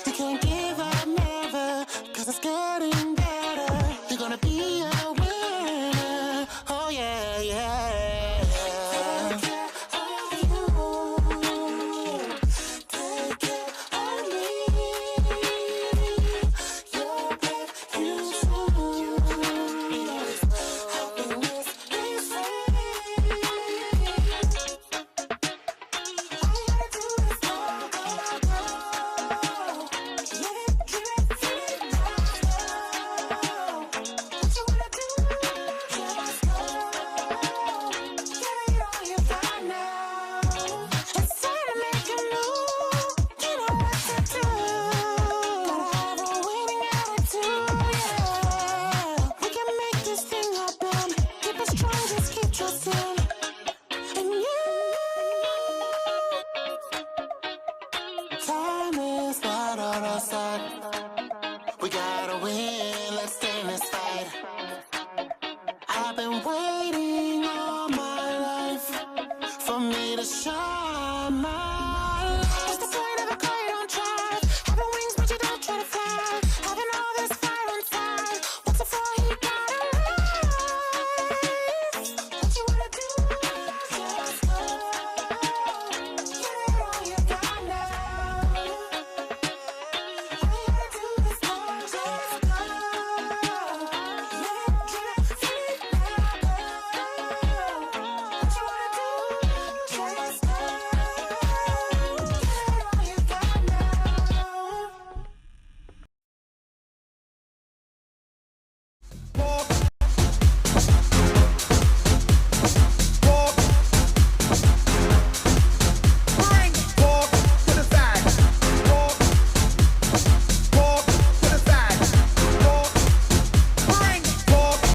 You can't give up never, cause it's getting better. You're gonna be a winner. Oh yeah, yeah. Take care of you. Take care of me. Your path you choose. Happiness is free. All you gotta do is go, go, go. Let it give it to you, go, go. What you wanna do, just go. Give it all you got now. It's time to make a move. You know what to do. Gotta have a winning attitude, yeah. We can make this thing happen. Keep it strong, just keep trusting. And you, time is not on our side. We gotta win, let's stay in this fight. I've been waiting.